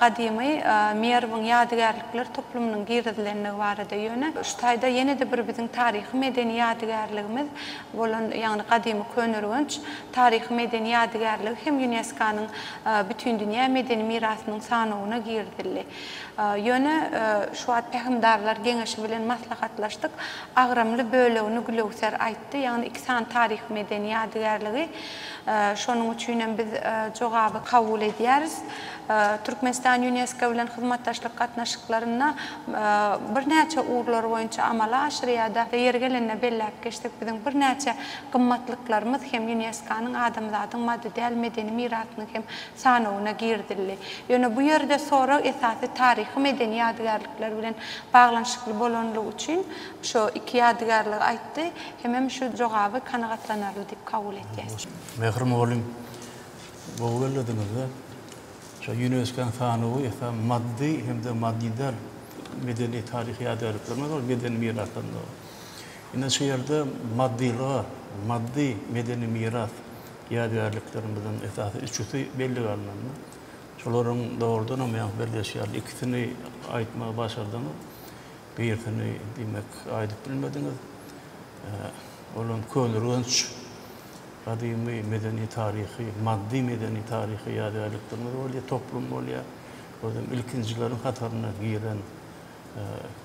kadimi Merv'in yadigarlıklar toplumunun girdilenliği vardı yöne. Şu tayda yine de bir bizim tarih, medeni yadigarlığımız bolan yani kadimi könürgünç tarih, medeni yadigarlığı hem UNESCO'nun bütün dünya medeni mirasının sanawyna girdildi. Yöne şu at pehimdarlar geňeşi bilen maslahatlaşdyk. Agramly bölegini Gulökser aytdy. Yani iksan tarih, medeni yadigarlığı. Şonun üçin biz jogaby kabul edýäris. Türkmenistan UNESCO bilen hizmetdaşlyk gatnaşyklaryna bir näçe uğurlar boýunça amala aşyrýada ýer gelende belläp geçdik. Biziň bir näçe gymmatlyklarymyz hem UNESCO'nun adamzatyň maddi medeni mirasyny hem sanawyna girdildi. Ýöne bu ýerde sonra esasy tarih, medeni ýadigarlyklar bilen baglanşykly bolanlygy üçin şu iki ýadigarlygy aýtdy. Hemem şu jogaby kanagatlanarly diýip kabul edýäs. Mehrim oğlum, bu geldiğinizde şu UNESCO'nun sanawy hem maddi hem de maddidar medeni tarih ýadigarlyklarymyz var, medeni miraslarında. Ine şu yerde maddi medeni miras ýadigarlyklarymyzyň esasy üçüsi belli garlandy. Şolaryň doğrudan ama birleşýär. İkisini aýtmagy başardyňyz. Birini demek aýdyp bilmediňiz. Olan könürgünç kadimi medeni tarihi, maddi medeni tarihi ýadigarlyklarymyz bolýar, toplum bolýar. Özüm ilkincilerin katarına giren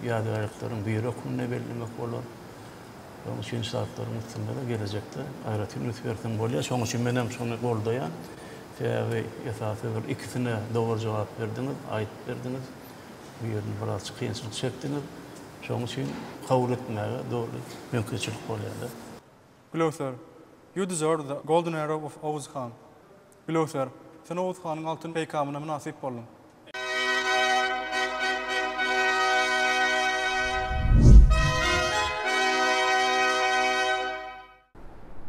ýadigarlyklaryň biri okunna bellemek bolar. Onun için saatlerin üstünde de gelecekte aýratyn üsbertin bolýar. Şoň üçin men hem şonu goldaýan. Ve esasy bir ikisine doğru cevap berdiňiz, aýdyp berdiňiz. Bu ýerde biraz kynçylyk çekdiňiz. Şoň üçin kabul etmäge doğru mümkinçilik bolýar. Gulökser, you deserve the golden arrow of Oğuz Khan. Gulökser, sen Oğuz Khan'ın altın peygamına münasip boldun.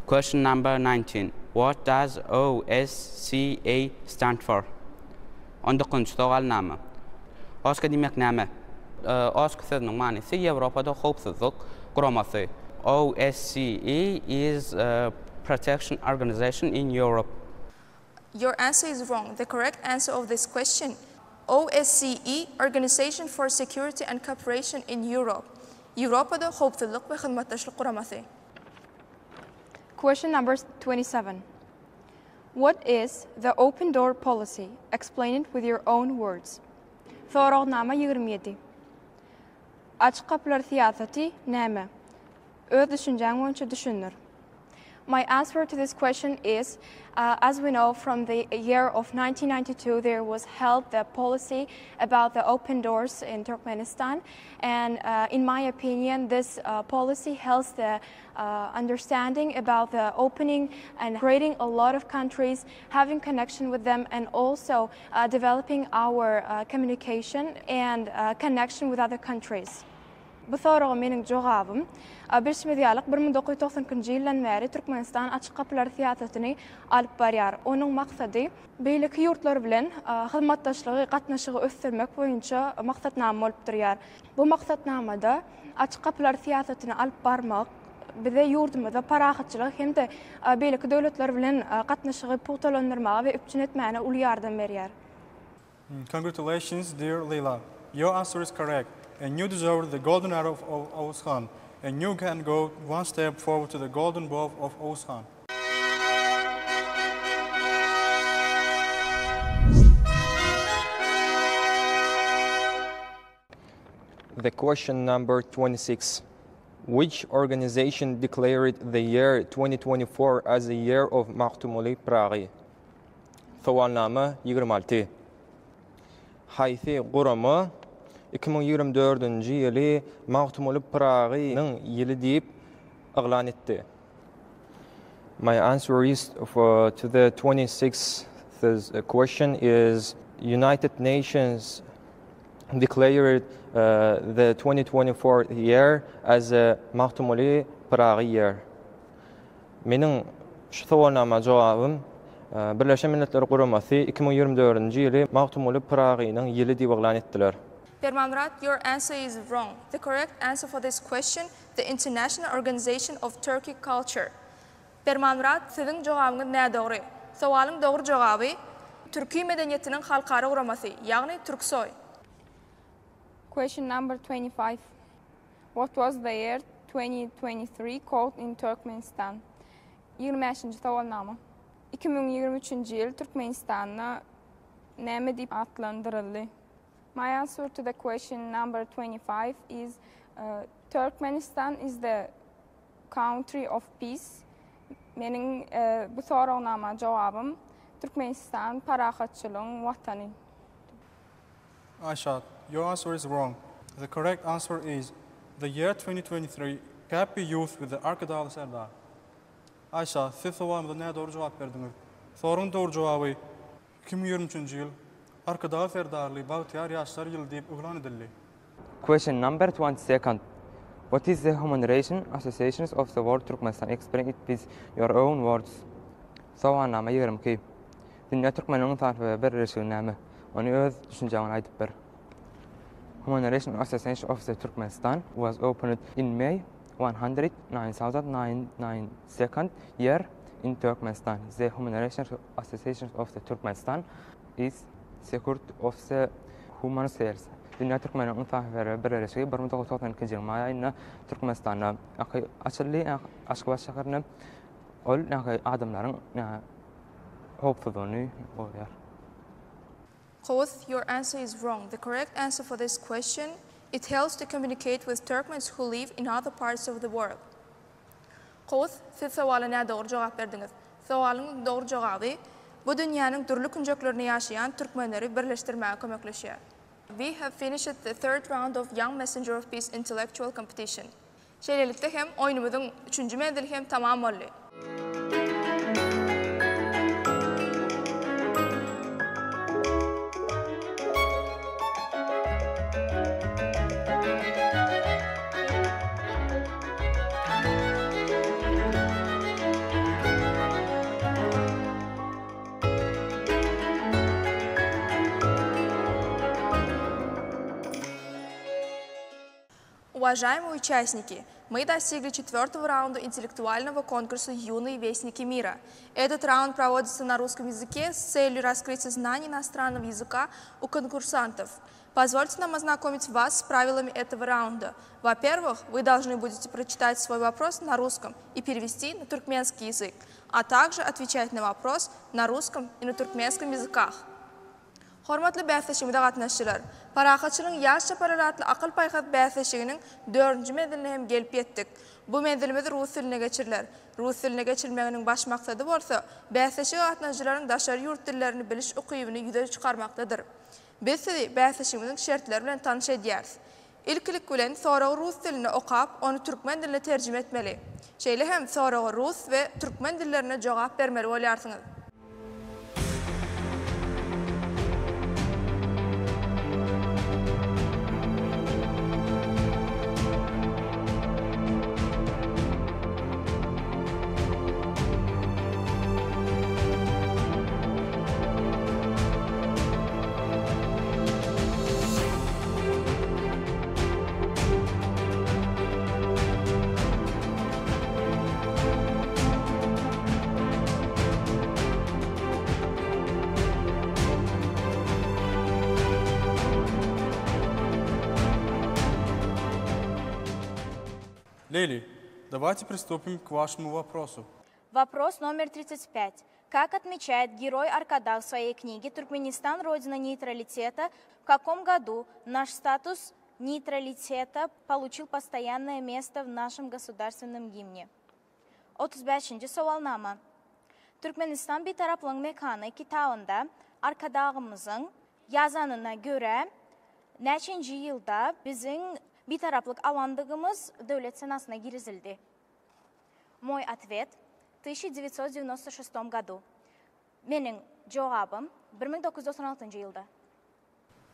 Question number 19. What does OSCE stand for? 19-nji soalnama. OSCE demek näme? OSCE sözüniň manysy Ýewropada howpsuzlyk guramasy. OSCE is a protection organization in Europe. Your answer is wrong. The correct answer of this question, OSCE, Organization for Security and Cooperation in Europe. Ýewropada howpsuzlyk we hizmetdaşlyk guramasy. Question number 27. What is the open door policy? Explain it with your own words. Soragnama 27. Açık kapılar siyaseti näme? Öz düşünjäň boýunça düşünür. My answer to this question is, as we know, from the year of 1992, there was held the policy about the open doors in Turkmenistan. And in my opinion, this policy helps the understanding about the opening and creating a lot of countries, having connection with them, and also developing our communication and connection with other countries. Bu sorağa mening jogabym Birleşmediýärlik 1992-nji ýyldan bäri Türkmenistan açyk kapylar siýasatyny alyp barýar. Onuň maksady beýleki ýurtlar bilen hyzmatdaşlygy, gatnaşygy ösdürmek boýunça maksatnama bolup durýar. Bu maksatnamada açyk kapylar siýasatyny alyp barmak bize yurdumuzda parahatçılık hem de beýleki döwletler bilen gatnaşygy puгtalandyrmaga we üpçün etmäne uly ýardam berýär. Congratulations, dear Leila. Your answer is correct, and you deserve the golden arrow of Oğuz Khan. And you can go one step forward to the golden bow of Oğuz Khan. The question number 26. Which organization declared the year 2024 as the year of Mahtumuli Praghi? Soalnama 26. Haysi Gurama 2024-nji ýyly Mahtumuli Praghy'nyň ýyly diýip aglan etdi. My answer is to the 26th question is United Nations declared the 2024 year as a Mahtumuli Praghy year. Meniň şu soalnama jogabym Birleşen Milletler Guramasy 2024-nji ýyly Mahtumuli Praghy'nyň ýyly diýip aglan etdiler. Permanrat, your answer is wrong. The correct answer for this question, the International Organization of Turkic Culture. Permanrat, siziň jogabyňyz näme dogry? Sowalyň dogry jogaby Türki medeniýetiniň halkara guramasy, ýagny Türksoy. Question number 25. What was the year 2023 called in Turkmenistan? 25-nji soalnama. 2023-nji ýyl Türkmenistanyna näme diýip adlandyryldy? My answer to the question number 25 is Turkmenistan is the country of peace. Meniň bu soragnama jogabym Türkmenistan parahatçylygyň watany. Aisha, your answer is wrong. The correct answer is the year 2023 Happy Youth with the Arkadaly Serdar. Aisha, siz soalymyza näme dogry jogap berdiňiz? Soruň dogry jogaby 2023-nji ýyl Arkadaly Serdarly Bagtyar ýaşlar ýyly diýip oglan edildi. Question number 22. What is the Human Rights Associations of the World Turkmenistan? Explain it with your own words. Soalnama 22. Dünýä türkmeniniň tarapy birleşigi näme? Onu öz düşünjäňi aýdyp ber. Human Rights Association of the Turkmenistan was opened in May 109,992 year in Turkmenistan. The Human Rights Association of the Turkmenistan is Secret of the Human Rights. Dünýä türkmeniniň tarapy birleşigi 1992-nji ýyl may aýynda Türkmenistanda açyldy Aşgabat şäherine ol adamlaryň hopsulygyny bolýar. Qoth, your answer is wrong. The correct answer for this question, it helps to communicate with Turkmens who live in other parts of the world. Qoth, siz sowaly näme dogry jogap berdiňiz? Sowalyň dogry jogaby bu dünýäniň türlü künjeklerini ýaşaýan türkmenleri birleşdirmäge kömekleşýär. We have finished the third round of Young Messenger of Peace intellectual competition. Şeýlelikde hem oýnumyzyň 3-nji mendeli hem tamam boldy. Уважаемые участники, мы достигли 4-го раунда интеллектуального конкурса «Юные вестники мира». Этот раунд проводится на русском языке с целью раскрытия знаний иностранного языка у конкурсантов. Позвольте нам ознакомить вас с правилами этого раунда. Во-первых, вы должны будете прочитать свой вопрос на русском и перевести на туркменский язык, а также отвечать на вопрос на русском и на туркменском языках. Hormatly bäsleşigide gatnaşçylar, parahatçylyň ýaşça paralatly akıl paýhat bäsleşiginiň 4-nji menziline hem gelip ýetdik. Bu menzilimiz rus diline geçiriler. Rus diline geçirmeginiň baş maksady bolsa, bäsleşige gatnaşçylaryň daşary ýurt dillerini biliş ukybyny ýüze çykarmakdadyr. Biz sizi bäsleşigimiziň şertleri bilen tanyş edýäris. İlkilik bilen soragy rus dilini okap, onu türkmen diline terjime etmeli. Şeýle hem soragy rus we türkmen dillerine jogap bermeli bolýarsyňyz. Лейли, давайте приступим к вашему вопросу. Вопрос номер 35. Как отмечает герой Аркадак в своей книге «Туркменистан. Родина нейтралитета», в каком году наш статус нейтралитета получил постоянное место в нашем государственном гимне? 35-ci sovalnama. Türkmenistan Bitaraplığın Mekanı kitabında Arkadağımızın yazanına göre neçinci yılda bizim bitaraplık alandığımız devlet senasına girizildi? Мой ответ – 1996 году. Mening cevabım 1996 yılda.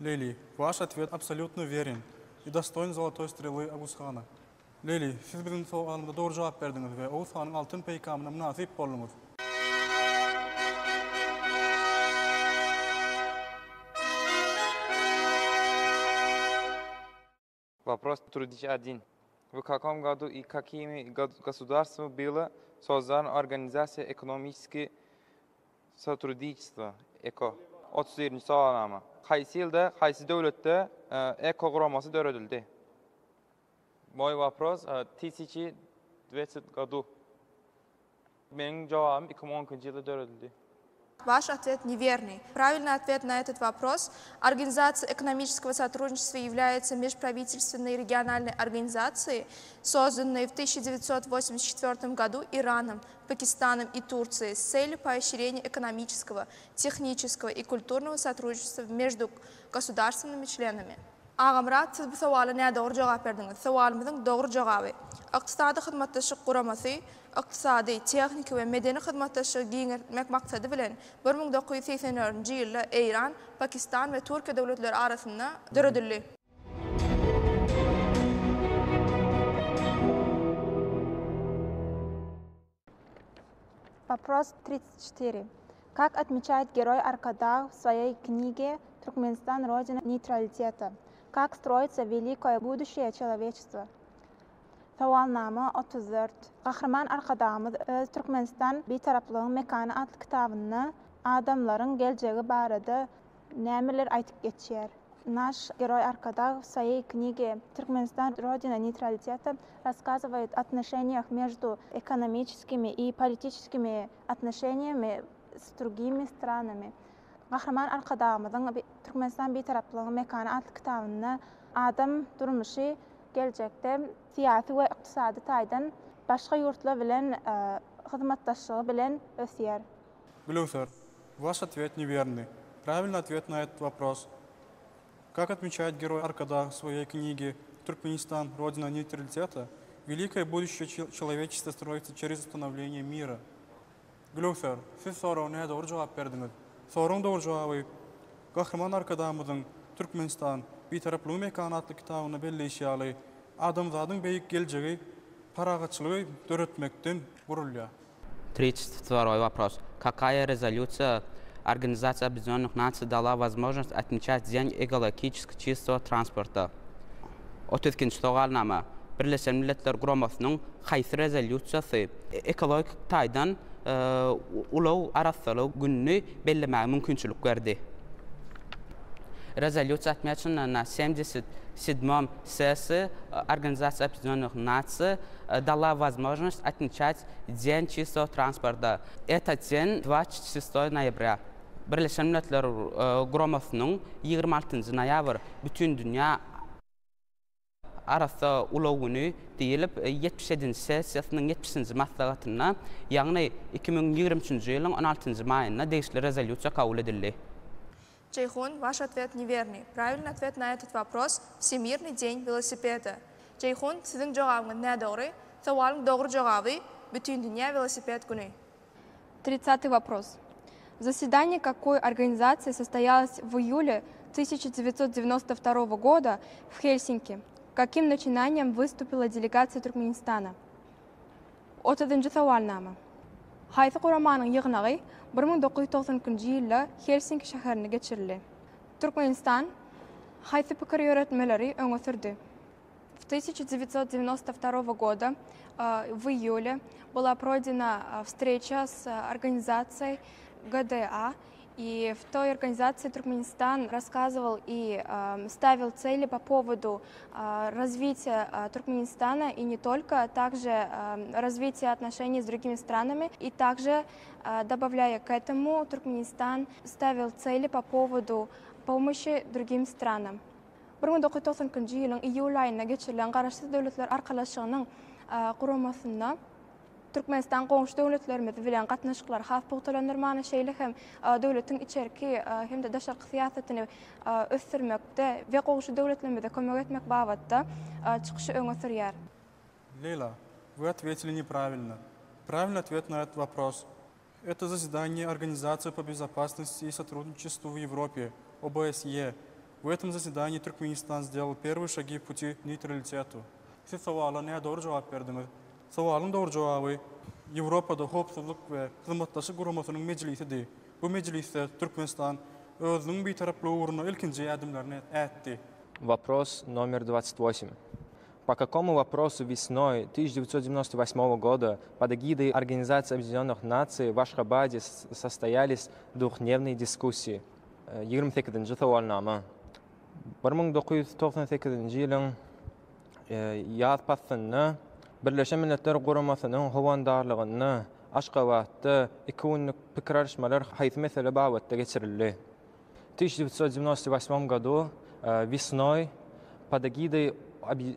Лейли, ваш ответ абсолютно верен и достоин золотой стрелы Агусхана. Лейли, siz bizim soğanımda doğru cevap verdiniz ve Oğuzhan'ın altın peygamına münasip oldunuz. Вопрос 31. В каком году и какими государствами было создана Организация экономического сотрудничества ЭКО? 31. so'rovnoma. Qaysi yilda, qaysi davlatda eko qurilmasi o'rnatildi? Мой вопрос 1920 году. Mening javobim 2010 yilda o'rnatildi. Ваш ответ неверный. Правильный ответ на этот вопрос – Организация экономического сотрудничества является межправительственной региональной организацией, созданной в 1984 году Ираном, Пакистаном и Турцией с целью поощрения экономического, технического и культурного сотрудничества между государственными членами. Ağamrat, siz bu suala ne doğru cevap verdiniz? Sualımızın doğru cevabı. İqtisadi hizmetdaşlık quramasi, iqtisadi, texnik ve medeni hizmetdaşlığı giyinmek maksadı bilen 1984 yılda İran, Pakistan ve Türkiye devletleri arasında döredildi. Вопрос 34. Как отмечает герой Аркадак в своей книге «Туркменистан. Родина нейтралитета»? Как строится великое будущее человечества? Sovalnama 34. Qahraman Arkadağımız öz Türkmenistan Bitaraplığın Mekanı adlı kitabında adamların geleceği barada nämeler aytıp geçýär. Наш герой Аркадак в своей книге «Туркменистан. Родина нейтралитета» рассказывает о отношениях между экономическими и политическими отношениями с другими странами. Qahraman Arkadağımızın Türkmenistan Bitaraplığın Mekanı adlı kitabında adam durmuşu gelecekte siyasi ve iqtisadi taydan başka yurtlar bilen hizmetdaşlığı bilen ösýär. Глюсер, ваш ответ неверный. Правильный ответ на этот вопрос. Как отмечает герой Аркадак в своей книге «Туркменистан. Родина нейтралитета», великое будущее человечества строится через установление мира. Глюсер, siz soruğuna doğru cevap verdiniz. Sorun doğru cevabı, Qahraman Arkadağımızın Türkmenistan Bitaraplığın Mekanı adlı kitabını belleşýäli adamzadın beýik geleceği paragaçylygy döretmekden burulýar. 32 вопрос. Какая резолюция Организации Объединенных Наций дала возможность отмечать День экологически чистого транспорта? 32 so'rovnoma. Birleşen Milletler Guramasının qaysi rezolütsiyası ekologik taydan ulaw arasalı günni bellemäge mümkinçilik berdi? Резолюция отмечена на 77-м сессии Организации Объединенных Наций дала возможность отмечать День чистого транспорта. Этот день 26 ноября. Birleşen Milletler Guramasının 26 noyabr bütün dünya arası ulaw günü diýilip 77-nji sessiýasynyň 70-nji maslahatyna, ýagny 2023-nji ýylyň 16-njy maýyna degişli rezolýusiýa kabul edildi. Джейхун, ваш ответ неверный. Правильный ответ на этот вопрос – Всемирный день велосипеда. Джейхун, sizin cevabınız ne doğru? Sualın doğru cevabı – bütün dünya велосипед günü. 30-й вопрос. Заседание какой организации состоялось в июле 1992 года в Хельсинки? Каким начинанием выступила делегация Туркменистана? 30-njy sovalnama. Haysi Quramanın yığınağı 1992 yılda Helsinki şäherine geçirildi. Turkmenistan haysi pikir öğretmeleri öňe sürdi. В 1992 года в июле была пройдена встреча с организацией ГДА, И в той организации Туркменистан рассказывал и ставил цели по поводу развития Туркменистана и не только, а также развития отношений с другими странами. И также, добавляя к этому, Туркменистан ставил цели по поводу помощи другим странам. 1990 yılın iyul ayına geçirilen Garaşsız Döwletler Arkalaşygynyň gurulmasyna Türkmenistan goňşy döwletlerimiz bilen gatnaşyklar has pogtalandyrmany şeýle hem döwletiň içerki hem de daşarky siýasatyny ösdürmekde we goňşy döwletlerimize kömek etmek babatda çykyşy öňe sürýär. Лейла, вы ответили неправильно. Правильный ответ на этот вопрос – это заседание Организации по безопасности и сотрудничеству в Европе, ОБСЕ. В этом заседании Туркменистан сделал первые шаги в пути к нейтралитету. Siz sowala näme dogry jogap berdiňiz? Sowalyň dogry jogaby Ýewropada hopsuzlyk we hyzmatdaşyk guramasynyň mejlisidir. Bu mejlisde Türkmenistan özüniň betaraplygy uğruna ilkinji adımlaryny etdi. Вопрос номер 28. По какому вопросу весной 1998 года под эгидой Организации Объединенных Наций в Ашхабаде состоялись двухдневные дискуссии? 28-nji sowalnama. 1998-nji ýylyň ýaz passyny Birleşen Milletler Guramasynyň howandarlygyny Aşgabatda 2 günlük pikirleşmeler haýsy mesele babatda geçirildi. 1998 году весной под эгидой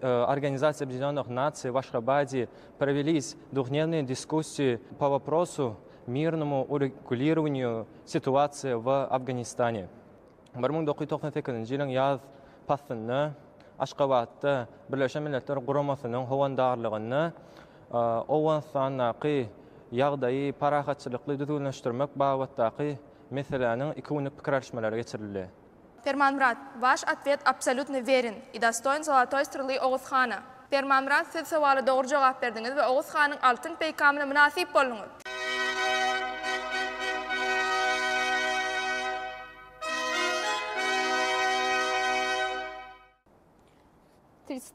Организации Объединенных Наций в Ашхабаде провелись двухдневные дискуссии по вопросу мирному урегулированию ситуации в Афганистане. 1998 yılın yaz passyny Aşgabatda Birleşen Milletler Guramasynyň howandarlygyny Owensanaky ýagdaýy parahatçylykly düzgünleşdirmek babatdaky meseleniň 2 günlük pikirleşmeleri geçirildi. Перманмурат, ваш ответ абсолютно верен и достоин золотой стрелы Оғузхана. Перманмурат, siz sowaly dogry jogap berdiňiz we Oğuzhanyň altyn peýkamyna münasip boldyňyz.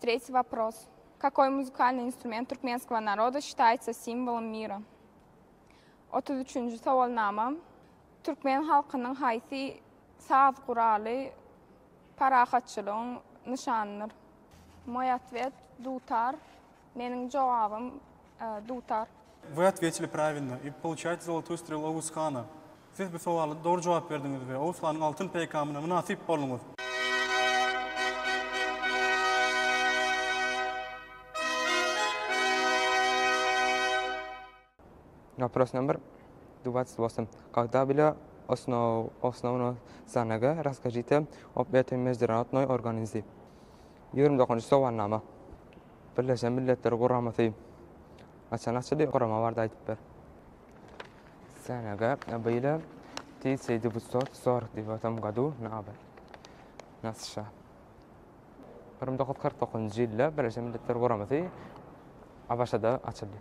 Третий вопрос. Какой музыкальный инструмент туркменского народа считается символом мира? 33-nji sowalnama. Türkmen halkynyň haýsy saz guraly parahatçylygyň nişanydyr? Мой ответ – дуtar. Meniň jogabym dutar. Вы ответили правильно и получаете золотую стрелу Оğuzhana. Siz bu sowaly dogry jogap berdiňiz we Oğuzhanyň altyn peýkamyna münasip boldyňyz. Вопрос номер 28. Когда была основана Санага, расскажите об этой международной организации. 29-nji sowalnama. Birleşen Milletler Guramasy. Açanaçly gurama bardy aýdyp ber. Sanaga была 1949 году Nobel. Nasşa. 1949-njy ýylda Birleşen Milletler Guramasy Abaşada açyldy.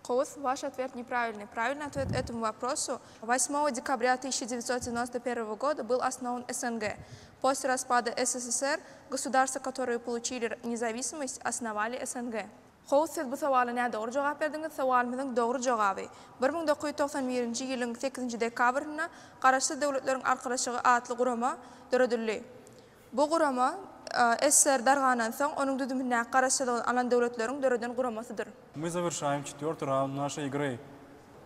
Коус, ваш ответ неправильный. Правильный ответ этому вопросу: 8 декабря 1991 года был основан СНГ. После распада СССР государства, которые получили независимость, основали СНГ. Коус, siz bu sowaly näme dogry jogap berdiňiz? Sowalymyň dogry jogaby 1991-nji ýylyň 8-nji dekabryna Garaşsız Döwletleriň Arkalaşygy adly gurama döredildi. Bu gurama СССР дарганан соň onuň düdümine garaşsylygy alan döwletleriň döreden guramasıdyr. Мы завершаем 4-й раунд нашей игры.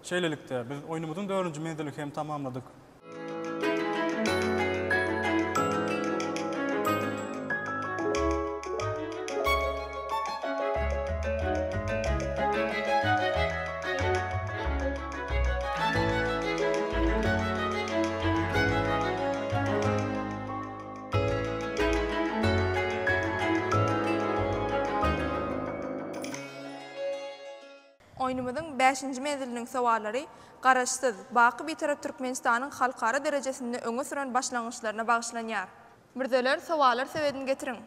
Şeýlelikde biz oýnumyzyň 4-nji mezgilini hem tamamladyk. Oýnumyzyň 5-nji mezgiliniň sowallary garaşsyz, baky bir tarap Türkmenistanyň halkara derejesinde öňe süren başlangyçlaryna bagyşlanýar. Mirzeler, sowallar sebäbini getiriň.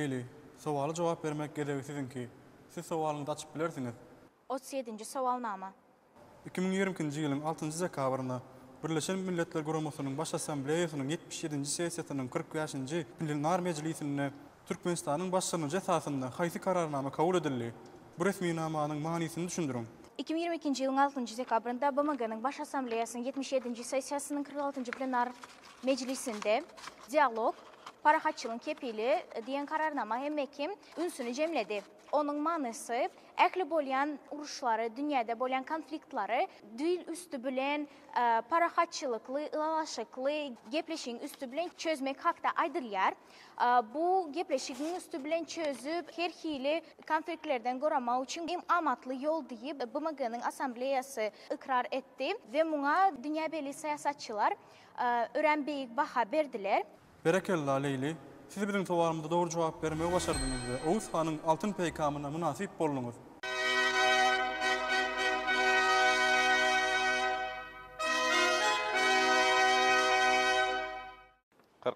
Leyli, sowaly jogap bermek gerek sizinki. Siz sowalyňyzy açyp bilersiňiz. 37-nji sowalnama. 2020-nji ýylyň 6-njy dekabrynda Birleşen Milletler Guramasynyň baş assambleýasynyň 77-nji sessiýasynyň 45-nji plenar mejlisinde Türkmenistanyň başlanýagy esasynda haýsy kararnama kabul edildi? Bu resmi namanyň manysyny düşündiriň. 2022-nji ýylyň 6-njy dekabrynda BMG-nyň baş assambleýasynyň 77-nji sessiýasynyň 46-njy plenar mejlisinde dialog, parahatçılığın kepili diyen kararnama hemmekim ünsünü cemledi. Onun manısı, ekli bolyan uruşları, dünyada bolyan konfliktları, dil üstü bilen parahatçılıklı, ılaşıklı gepleşiğin üstü bilen çözmek hakta aydırlar. Bu gepleşiğin üstü bilen çözüp her hili konfliktlerden gorama için amatlı yol deyip BMG-nyň asambleyası ikrar etti ve buna dünya belli siyasatçılar örenbeyik baha berdiler. Berekella Leyli, siz bizim sowalymyza dogry jogap bermegi başardyňyz we Oğuz Hanyň altyn peýkamyna münasip boldyňyz.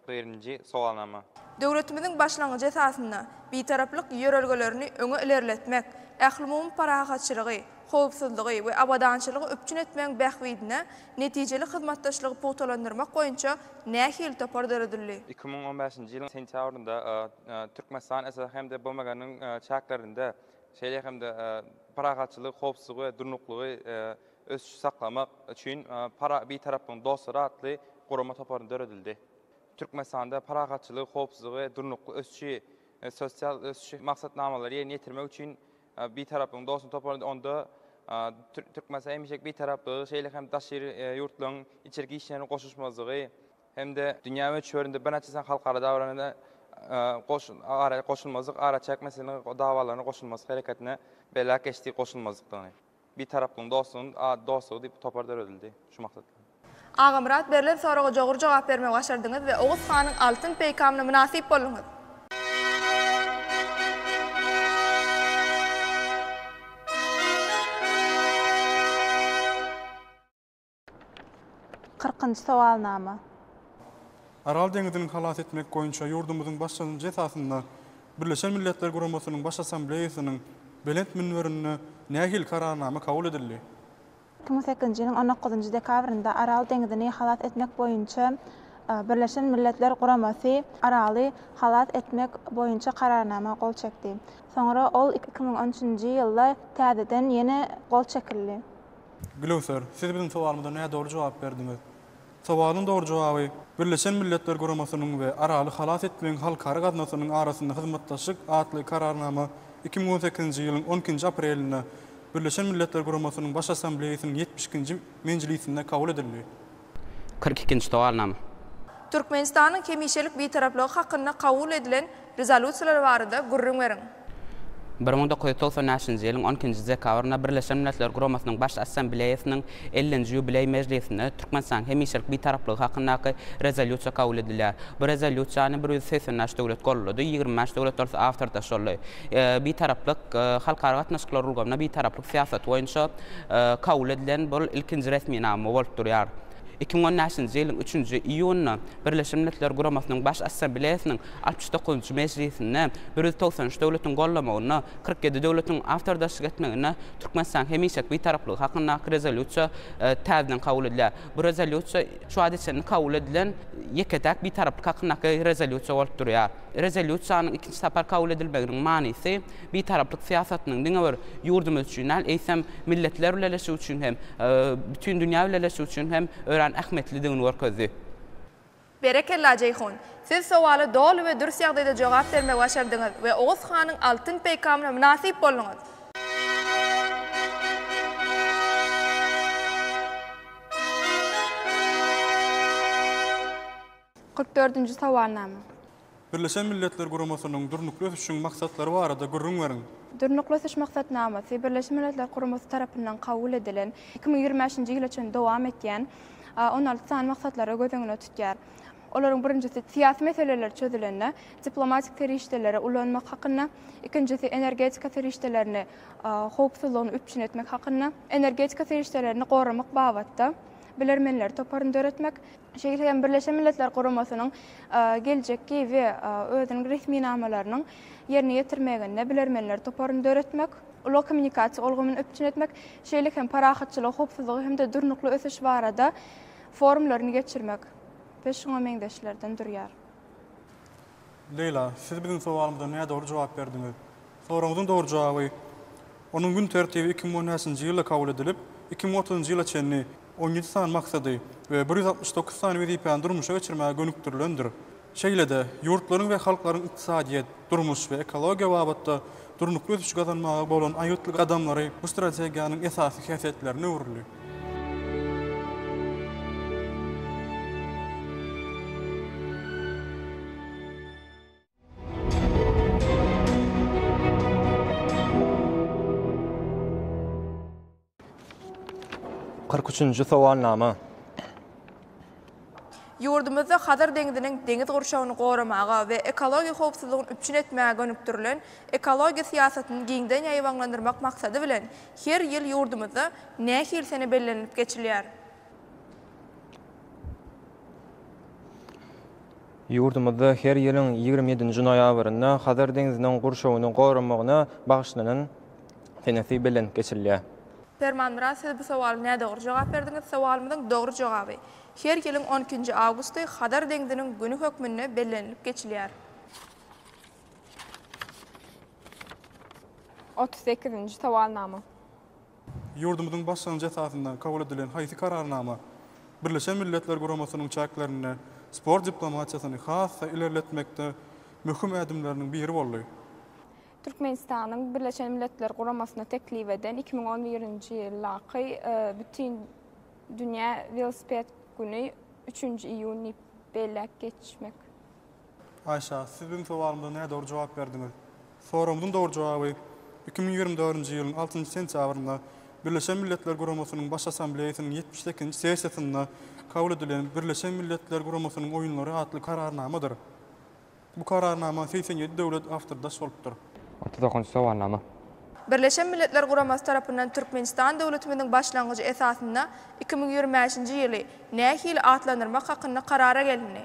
Birinci sowalnama. Döwletimiziň başlangyjy esasynda bitaraplyk ýörelgelerini öňe ilerletmek, ähli-umum parahatçylygy, howpsuzlygy we abadançylygy öpçün etmeň bähwidine netijeli hyzmatdaşlygy puwtalandyrmak boýunça nähil topar döredildi. 2015-nji ýylyň sentýabrynda Türkmenistan esas hemde BMG-nyň çäklerinde şeýle hemde parahatçylyk, howpsuzlygy we durnuklugy ösüş saklamak üçin bir tarapyň dostlary atly gorama toparyny döredildi. Türkmenistanda parahatçylyk, howpsuzlygy we durnukly ösüşi, sosial ösüşi maksatnamalary ýerine ýetirmek üçin bir tarapyň dostluny toparyny onda Türkmenistan hemişek bir taraply şeýle hem daşyr ýurtlaryň içerki işlerine goşuşmazlygy hemde dünýä ölçülerinde bir neçe halkara dawranyna goşulmazlyk, ara çekmesini dawalaryna goşulmazlyk hereketine belä geçdi goşulmazlykdan. Bir taraplyň dostlugy diýip topar döredildi şu maksatda. Agamrat berilen soraga jogry jogap bermegi başardyňyz we Oğuz Hanyň altyn peýkamyna münasip boldyňyz. Kırkıncı sowalnama. Aral deňizini halat etmek boýunça ýurdumyzyň başlanýagy esasynda Birleşen Milletler Guramasynyň baş assambleýasynyň belent minwerine nähil kararnama kabul edildi? 2008-nji ýylyň 19-njy dekabrynda Aral deňizini halat etmek boýunça Birleşen Milletler Guramasy Araly halat etmek boýunça kararnama gol çekdi. Soňra ol 2013-nji ýylda täzeden ýene gol çekildi. Gülöser, siz bizim sowalymyza näme dogry jogap berdiňiz? Sowalyň dogry jogaby Birleşen Milletler Guramasynyň we Araly halat etmeň halkara gatnaşynyň arasynda hyzmatdaşlyk atly kararnama 2018-nji ýylyň 12-nji aprelinde Birleşen Milletler Guramasynyň baş assambleýasynyň 70-nji mejlisinde kabul edildi. 42-nji sowalnama. Türkmenistanyň kemişelik bitaraplygy hakynda kabul edilen rezolýusiýalar barada gurrun beriň. 1990-njy ýylyň 12-nji dekabrynda Birleşen Milletler Guramasynyň baş assambleýasynyň 50-nji ýubiley mejlisinde Türkmenistan hemişelik bitaraplygy hakyndaky rezolýusiýa kabul edildi. Bu rezolýusiýany 180 döwlet gollady, 25 döwlet bolsa awtordaş boldy. Bitaraplyk halkara gatnaşyklar urgamyna bitaraplyk siýasat boýunça kabul edilen bol ilkinji resmi nama bolup durýar. 2010-njy ýylyň 3-nji iýunynda Birleşen Milletler Guramasynyň baş assambleýasynyň 69-njy mejlisinde 193 döwletiň gollamagyna 47 döwletiň awtordaşlyk etmegine Türkmenistan hemişek bitaraplygy hakyndaky rezolýusiýa täzeden kabul edildi. Bu rezolýusiýa şu adetçe kabul edilen ýeketäk bitaraplyk hakyndaky rezolýusiýa bolup durýar. Rezolýusiýanyň ikinji tapar kabul edilmeginiň manysy bitaraplyk siýasatynyň diňe bir ýurdumyz üçin, eýsem milletler birleşigi üçin hem bütün dünýä birleşigi üçin hem ähmetlidigini görkezdi. Berekella Jeyhun, siz sowaly dol we dürüst ýagdaýda jogap bermegi başardyňyz we Oğuz Hanyň altyn peýkamyna münasip boldyňyz. Dördüncü sowalnama. Birleşen Milletler Guramasynyň durnukly ösüşiň maksatlary barada gurrun beriň. Durnukly ösüş maksatnamasy Birleşen Milletler Guramasy tarapyndan kabul edilen 2025-nji ýyl üçin dowam etýän 16 sany maksatlary göz tutýar. Olaryň birincisi siýasy meseleler çözülende, diplomatik terişdelere ulanmak hakynda, ikincisi energetika terişdelerini howpsuzlygyny üpçün etmek hakynda, energetika terişdelerini goramak babatda bilermenleri toparynda öğretmek, şeýle Birleşen Milletler Guramasynyň geljekki we özüniň resmi namalarynyň ýerine ýetirmeginde bilermenleri toparynda öğretmek, uly kommunikasiýa olgumyny öpçün etmek, şeýle hem parahatçylyk, hopsuzlygy hem de durnukly ösüş barada forumlaryny geçirmek. Beşiňe meňdeşlerden durýar. Leyla, siz bizim soğalımıza näme doğru cevap berdiňiz? Soraňyzyň doğru jawaby onuň gün tertibi 2010-njy ýylda kabul edilip, 2030-njy ýyla çenli 17 san maksady we 169 san wezipany durmuşa geçirmäge gönükdirilendir. Şeýle-de ýurtlaryň we halklaryň ykdysadyýet, durmuş we ekologiýa babatda durnukly ösüş gazanmagy bolan aýytlyk adamlary bu strategiýanyň esasy häsiýetlerini öwrüli. Üçüncü sowalnama. Yurdumuzda Hazar deňiziniň deňiz gurşawyny goramaga we ekologiýa howpsuzlygyny üçin etmäge gönükdirilen ekologiýa siýasatyny giňden ýaýwanlandyrmak maksady bilen her ýyl yurdumuzda nähil sene bellenip geçirilýär. Yurdumuzda her ýylyň 27-nji noýabrynda Hazar deňiziniň gurşawyny goramagyna bagyşlanan senesi bellenip geçirilýär. Perman Miras, siz bu sowalyma näde doğru jogap berdiňiz? Sowalymyň dogry jogaby. Her ýylyň 12-nji awgustda Hazar deňiziniň güni hökmüne bellenip geçilýär. 38-nji sowalnama. Yurdumyzyň başlanjy esasynda kabul edilen haýsy kararnama Birleşen Milletler Guramasynyň çaklaryny sport diplomatiýasyny hassa ilerletmekde möhüm adımlarının biri boldy. Türkmenistanyň Birleşen Milletler Guramasyna teklip eden 2011-nji ýylaky bütün dünýä velosiped güni 3-nji iýuny bellek geçmek. Ayşa, siz benim sowalymda näme doğru jogap berdiňiz? Sorumyň doğru jogaby 2024-nji ýylyň 6-njy sentýabrynda Birleşen Milletler Guramasynyň baş assambleýasynyň 72-nji sessiýasynda kabul edilen Birleşen Milletler Guramasynyň oýunlary adly kararnamadyr. Bu kararnama 87 döwlet awtordaş bolupdyr. 39-njy sowalnama. Birleşen Milletler Guramasy tarapyndan Türkmenistan döwletimiň başlangyjy esasynda 2025-nji ýyly nähili atlandyrmak hakynda karara gelindi.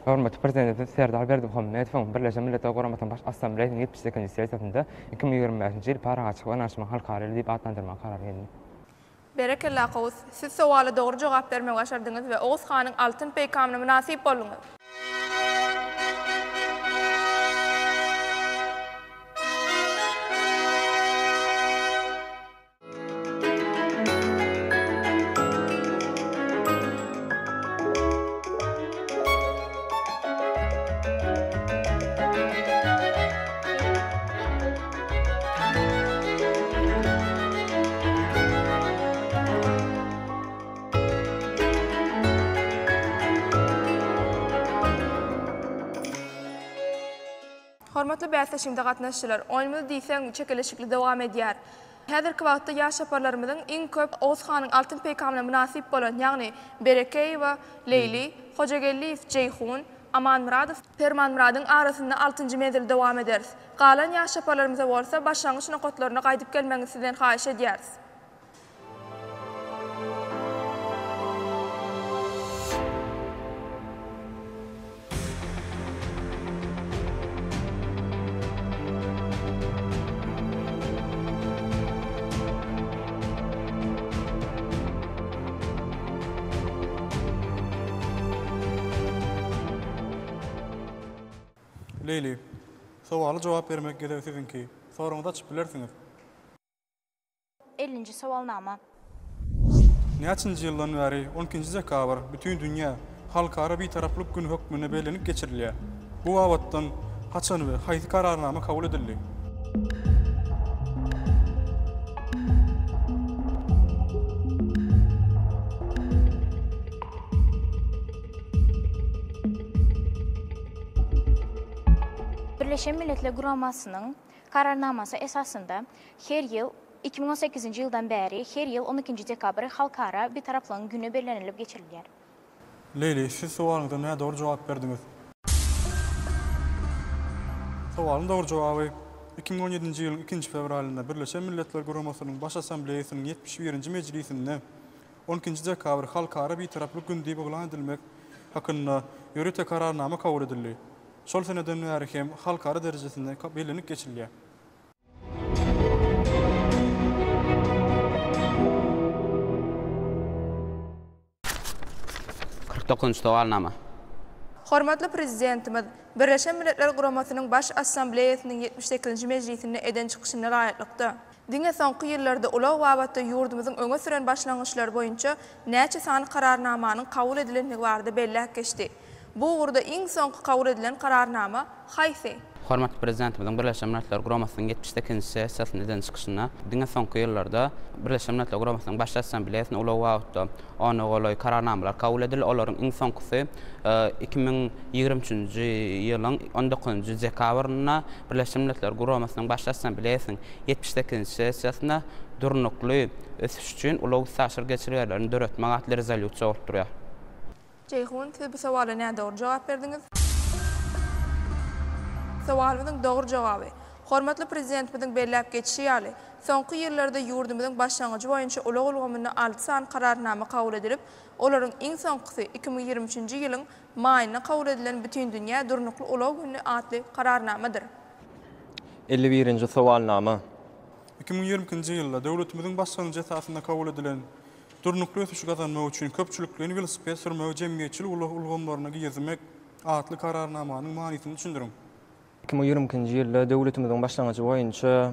Hormatly Prezident Serdar Berdimuhammedow Birleşen Milletler Guramasynyň baş assambleýasynyň 72-nji sessiýasynda 2025-nji ýyl paragatçyk anlaşma halkary diýip atlandyrmak karary geldi. Berekella Qawus, siz sowala dogry jogap bermegi başardyňyz we Oğuz Xanyň altyn peýkamyna münasip boldyňyz. Hormatly bäsleşimde gatnaşçylar, oýnumyz diýsem çekilişikli dowam edýär. Häzirki wagtda ýaş şaparlarymyzyň iň köp Oğuz Xanyň altyn peýkamyna münasip bolan, ýagny Berekeýewa, Leyli, Hojagelliýew, Ceyhun, Aman Muradow, Perman Muradowyň arasynda 6-njy mezgil dowam ederiz. Galan ýaş şaparlarymyza bolsa başlangyç nokatlaryna gaýdyp gelmeňizi sizden haýyş edýäris. Leyli, sowaly jogap bermek gerek sizinki. Soraňyzdy açyp bilersiňiz. 50-nji sowalnama. Näçinji ýyldan bäri 12-nji dekabr bütün dünýä halkara bir taraplyk gün hökmüne bellenip geçirilýär. Bu wagtdan haçan we haýsy kararnama kabul edildi? Birleşen Milletler Guramasynyň kararnamasy esasynda her ýyl 2018-nji ýyldan bäri her ýyl 12-nji dekabr halkara bir taraplyň güni bellenilip geçirilýär. Leyli, siz sowalyňyza näme dogry jogap berdiňiz? Sowalyň dogry jogaby 2017-nji ýylyň 2-nji fevralynda Birleşen Milletler Guramasynyň baş assambleýasynyň 71-nji mejlisinde 12-nji dekabr halkara bir taraplı gün diýip elan edilmek hakynda ýörete kararnama kabul edildi. Şol seneden bäri hem halkara derejesinde bellenip geçirilýär. 49-njy soalnama. Hormatly prezidentimiz, Birleşen Milletler Guramasynyň baş assambleýasynyň 78-nji mejlisinde eden çykyşyna laýyklykda. Diňe soňky ýyllarda ulaq wabatda ýurdumyzyň öňe süren başlangyçlary boýunça näçe sany kararnamanyň kabul edilenligi barada belläp geçdi. Bu urda iň soňky kabul edilen kararnama haýsy? Hormatly prezidentimizin Birleşen Milletler Guramasynyň 78-nji sessiýasyna eden çykyşyna diňe soňky ýyllarda Birleşen Milletler Guramasynyň baş assambleýasyny ulaq wagtda ona goly kararnamalar kabul edildi. Olaryň iň soňkysy 2023-nji ýylyň 19-njy dekabrynda Birleşen Milletler Guramasynyň baş assambleýasynyň 78-nji sessiýasyna durnukly ösüş üçin ulaq saşyr geçirýärlerini döretmek atly rezolýusiýa olturýar. Ceyhun, siz bu sowala näde dogry jogap berdiňiz? Sowalymyzyň dogry jogaby. Hormatly prezidentimizin belläp geçişi ýaly, soňky ýyllarda ýurdumyzyň başlangyjy boýunça ulaq ulgamyny 6 san kararnama kabul edilip, olaryň iň soňkysy 2023-nji ýylyň maýyna kabul edilen bütün dünýä durnukly ulaq güni atly kararnamadyr. 51-nji sowalnama. 2022-nji ýylda döwletimiziň başlangyjy esasynda kabul edilen durnukly ösüşi gazanmak üçin köpçülikliň velosiped sürmek jemgyýetçilik ulaq ulgamlaryna gizmek atly kararnamanyň manysyny düşündirin. 2022-nji ýylda döwletimiziň başlangyjy boýunça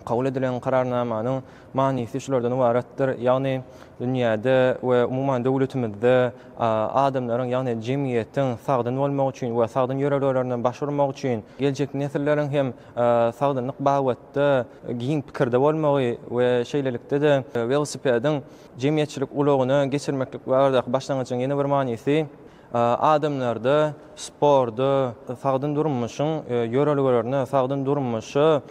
kabul edilen kararnamanyň manysy şulardan ibaretdir. Ýagny dünýäde we umumyň döwletimizde adamlaryň, ýagny jemgyýetiň sagdyn bolmak üçin we sagdyn ýöreklerinden başarmak üçin geljek nesilleriň hem sagdynlyk bagtda giň pikirde bolmagy we şeýlelikde de velosipediň jemgyýetçilik ulagyny geçirmeklik barada başlangyjyň ýene bir manysy adamlarda sporda sagdyn durmuşyň ýöreliklerini, sagdyn durmuşy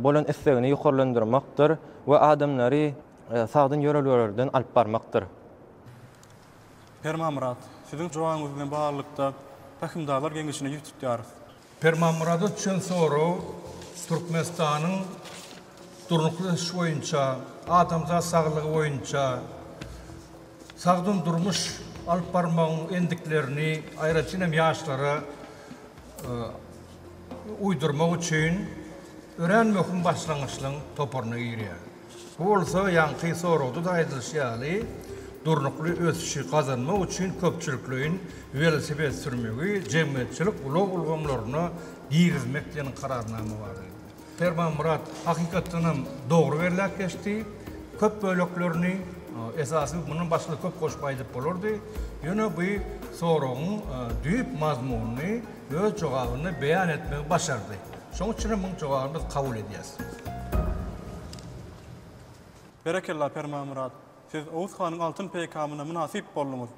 bolan islegini ýokarlandyrmakdyr we adamlary sagdyn ýöreliklerden alyp barmakdyr. Permamrat, siziň jogaňyz bilen baglykda Tahimdarlar Geňeşine ýetipdiýaryz. Permamrat üçin soru Türkmenistanyň durnukly iş boýunça, adamzat saglygy boýunça sagdyn durmuş alyp barmagyň endiklerini aýraçynam ýaşlara uydurmak üçin öğrenmekin başlangyçlyň toporuna girýär. Bu bolsa ýanky soruwdy da aýdylýar. Durnukly ösüşi gazanmak üçin köpçülikliň velosiped sürmegi, jemgyýetçilik ulaq ulgamlaryna girizmek diýen kararnama bar. Permamrat hakykatdan dogry berilip geçdi. Köp böleklerini esasy bunun başly köp goşup aýdyp bolardy. Ýöne bu soruwyň düýp mazmunyny öz jogabyny beýan etmegi başardy. Şoň üçin muň jogabyny kabul edýäs. Berekella Permamrat, siz Oğuz Xanyň altyn peýkamyna münasip boldyňyz.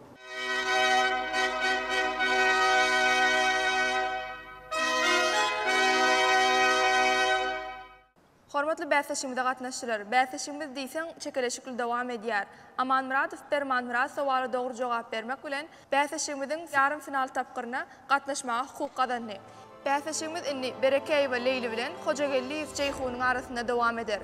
Hormatly bäsleşigimizde gatnaşyjylar, bäsleşigimiz diýseň çekeleşikli dowam edýär. Aman Muratov Perman Murat sowala dogry jogap bermek bilen bäsleşigimiziň ýarym final tapgyryna gatnaşmaga hukuk kazandy. Bäsleşigimiz indi Berekeýew we Leyli bilen Hojagelliýew Ceyhunyň arasynda dowam eder.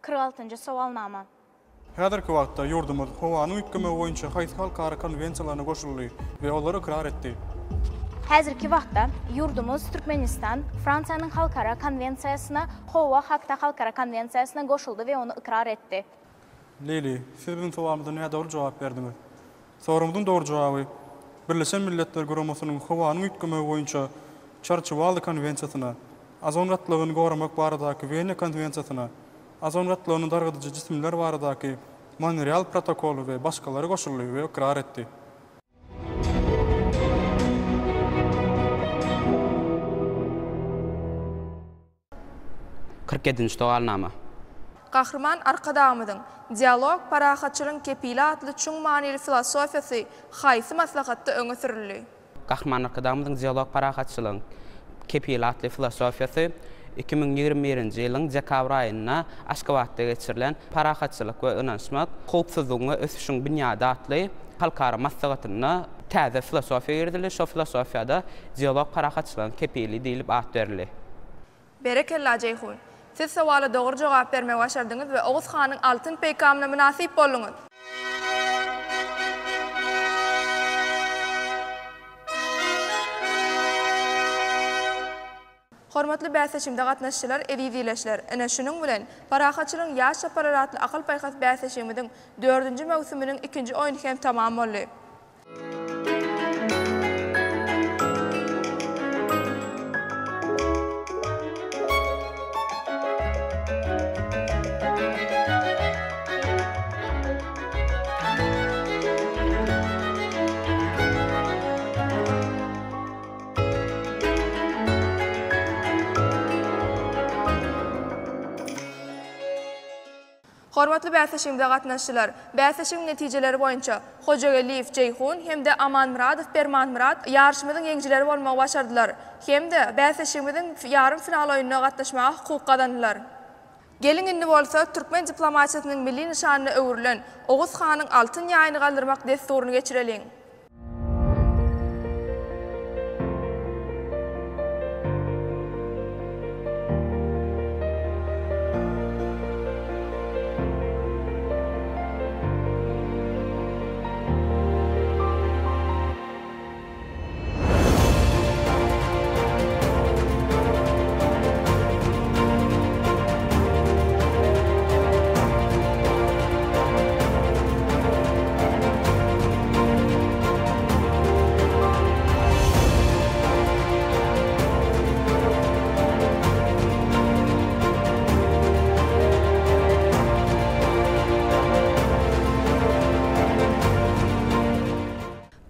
Kırk sowalnama. Häzirki wagtda ýurdumyz howanyň üýtgeme boýunça haýsy halkara konwensiýalaryna goşuldy we olary ikrar etdi. Häzirki wagtda ýurdumyz Türkmenistan Fransiýanyň halkara konwensiýasyna, howa hakda halkara konwensiýasyna goşuldy we onu ikrar etdi. Leyli, siz bizim sowalymyza näde dogry jogap berdiňiz? Sorumyzyň dogry jogaby Birleşen Milletler Guramasynyň howanyň üýtgeme boýunça Çarçywaly konwensiýasyna, azongatlygyny goramak baradaky Wene konwensiýasyna, azongatlygyny dargadyjy jismler baradaky Montreal protokolu we başgalary goşuldy we ikrar etdi. Soalnama. Gahrman arkadamydyň dialog parahatçylyň kepili atly çuň manyly filosofiýasy haýsy maslahatda öňe sürildi? Gahrman arkadamydyň dialog parahatçylyň kepili atly filosofiýasy 2021-nji ýylyň dekabr aýyna Aşgabatda geçirilen parahatçylyk we ynanşmak howpsuzlygyny ösüşiň bünyada atly halkara maslahatyna täze filosofiya girdili. Şo filosofiyada diyalog parahatçılığın kepili deyilip at berildi. Berekella Ceyhun. Siz sowala doğru cevap vermeye başardınız ve Oğuz Xan'ın altın peygamına münasip boldunuz. Hormatly bäseşimde gatnaşçylar, ezizileşler. Ene şunun bilen parahatçylygyň ýaş şapararatly akıl paýhas bäseşimiň 4-nji mawsumynyň 2-nji oýuny hem tamam boldy. Hormatly bäseşimde gatnaşçylar, bäseşiň netijeleri boýunça Hojagaliýew Ceyhun hemde Amanmuradow Bermanmurad ýarşymyzyň ýeňjileri bolmagy başardylar. Hemde bäseşimiziň ýarym final oýunyna gatnaşmaga hukuk kazandylar. Gelin indi bolsa Türkmen diplomatiýasynyň milli nişanyny öwrülen Oğuz Xanyň altyn ýaýyny galdyrmak desturuny geçireliň.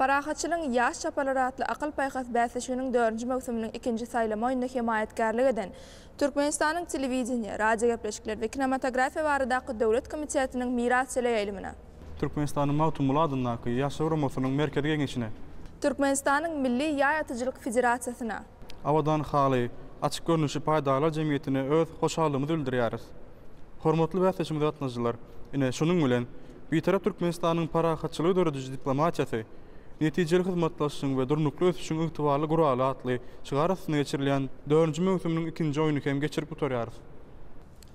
Parahatçylyň ýaş şapalaratly akıl paýhas bäseşiginiň 4-nji mawsumynyň 2-nji saýlama oýunyna himayetgarlyk eden Türkmenistanyň telewiziýa, radio gepleşikler we kinematografiýa baradaky döwlet komitetiniň miras çele ýylmyna. Türkmenistanyň Mawtumul adynaky ýaş Ýewromosynyň merkezi geňişine. Türkmenistanyň Milli ýaýatyjylyk federasiýasyna. Awadan haly, açyk görnüşi paýdalar jemgyýetine öz hoşallygymyzy bildirýäris. Hormatly bäseşimiz gatnaşjylar, ine şunun bilen bitarap Türkmenistanyň parahatçylygy dörediji diplomatiýasy netijeli hyzmatlaşyň we durnukly ösüşiň ygtybarly guraly atly çygarysyna geçirilen 4-nji mawsumynyň 2-nji oýuny hem geçirip oturýarys.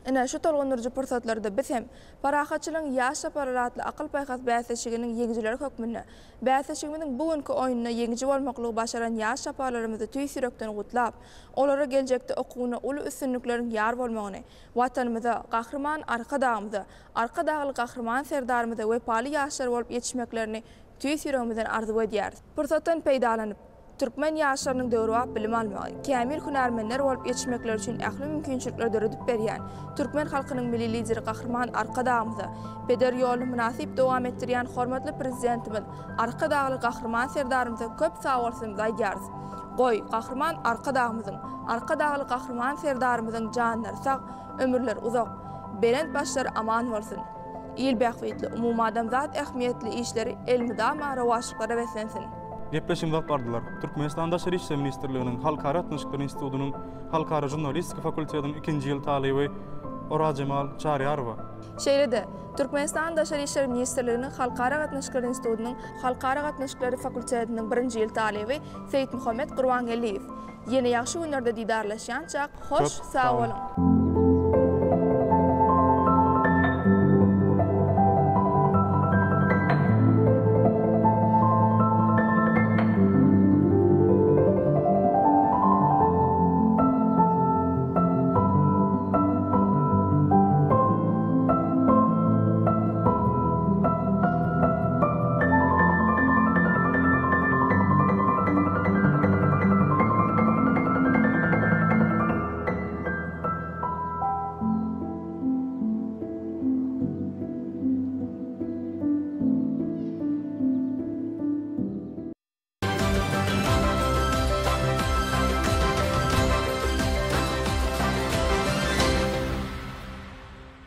Ene şu tolgunurjy pursatlarda biz hem parahatçylygyň ýaş şapararatly akıl paýhas bäseşiginiň ýeňjileri hökmünde bäseşigimiň bugünkü oýunyna ýeňji bolmaklygy başaran ýaş şaparlarymyzy tüý sürekden gutlap, olara geljekde okuwyna uly üstünlikleriň ýar bolmagyny, watanymyza gahrman arka dagly gahrman serdarymyza we paly ýaşlar bolup ýetişmeklerini tüý süregimizden arzu edýäris. Pursatdan peýdalanyp Türkmen ýaşlarynyň döwrüp bilim almagy, kämil hunarmenler bolup ýetişmekleri üçin ähli mümkinçilikler döredip berýän Türkmen halkynyň milli lideri gahrman arka dagymyza beder ýoly münasip dowam etdirýän hormatly prezidentimiz arka dagly gahrman serdarymyza köp sag bolsun diýäris. Goý gahrman arka dagly gahrman serdarymyzyň janlary sag, ömürler uzak, berent başlar aman bolsun. İl bähwetli umum adamzat ähmiýetli işleri elmidama rawaşlyklara beslensin. Gepleşim bardylar. Türkmenistan Daşary işler ministrliginiň Halkara Atnaşyklary institutynyň Halkara jurnalistika fakultetining 2-nji ýyl talyby Ora Cemal Çaryarowa. Şeýlede Türkmenistan Daşary işler ministrliginiň Halkara Atnaşyklary institutynyň Halkara Atnaşyklary fakultetiniň 1-nji ýyl talyby Seyit Muhammed Gurbangeliýew. Ýene ýaxşy günlerde didarlaşýança hoş sag bolun.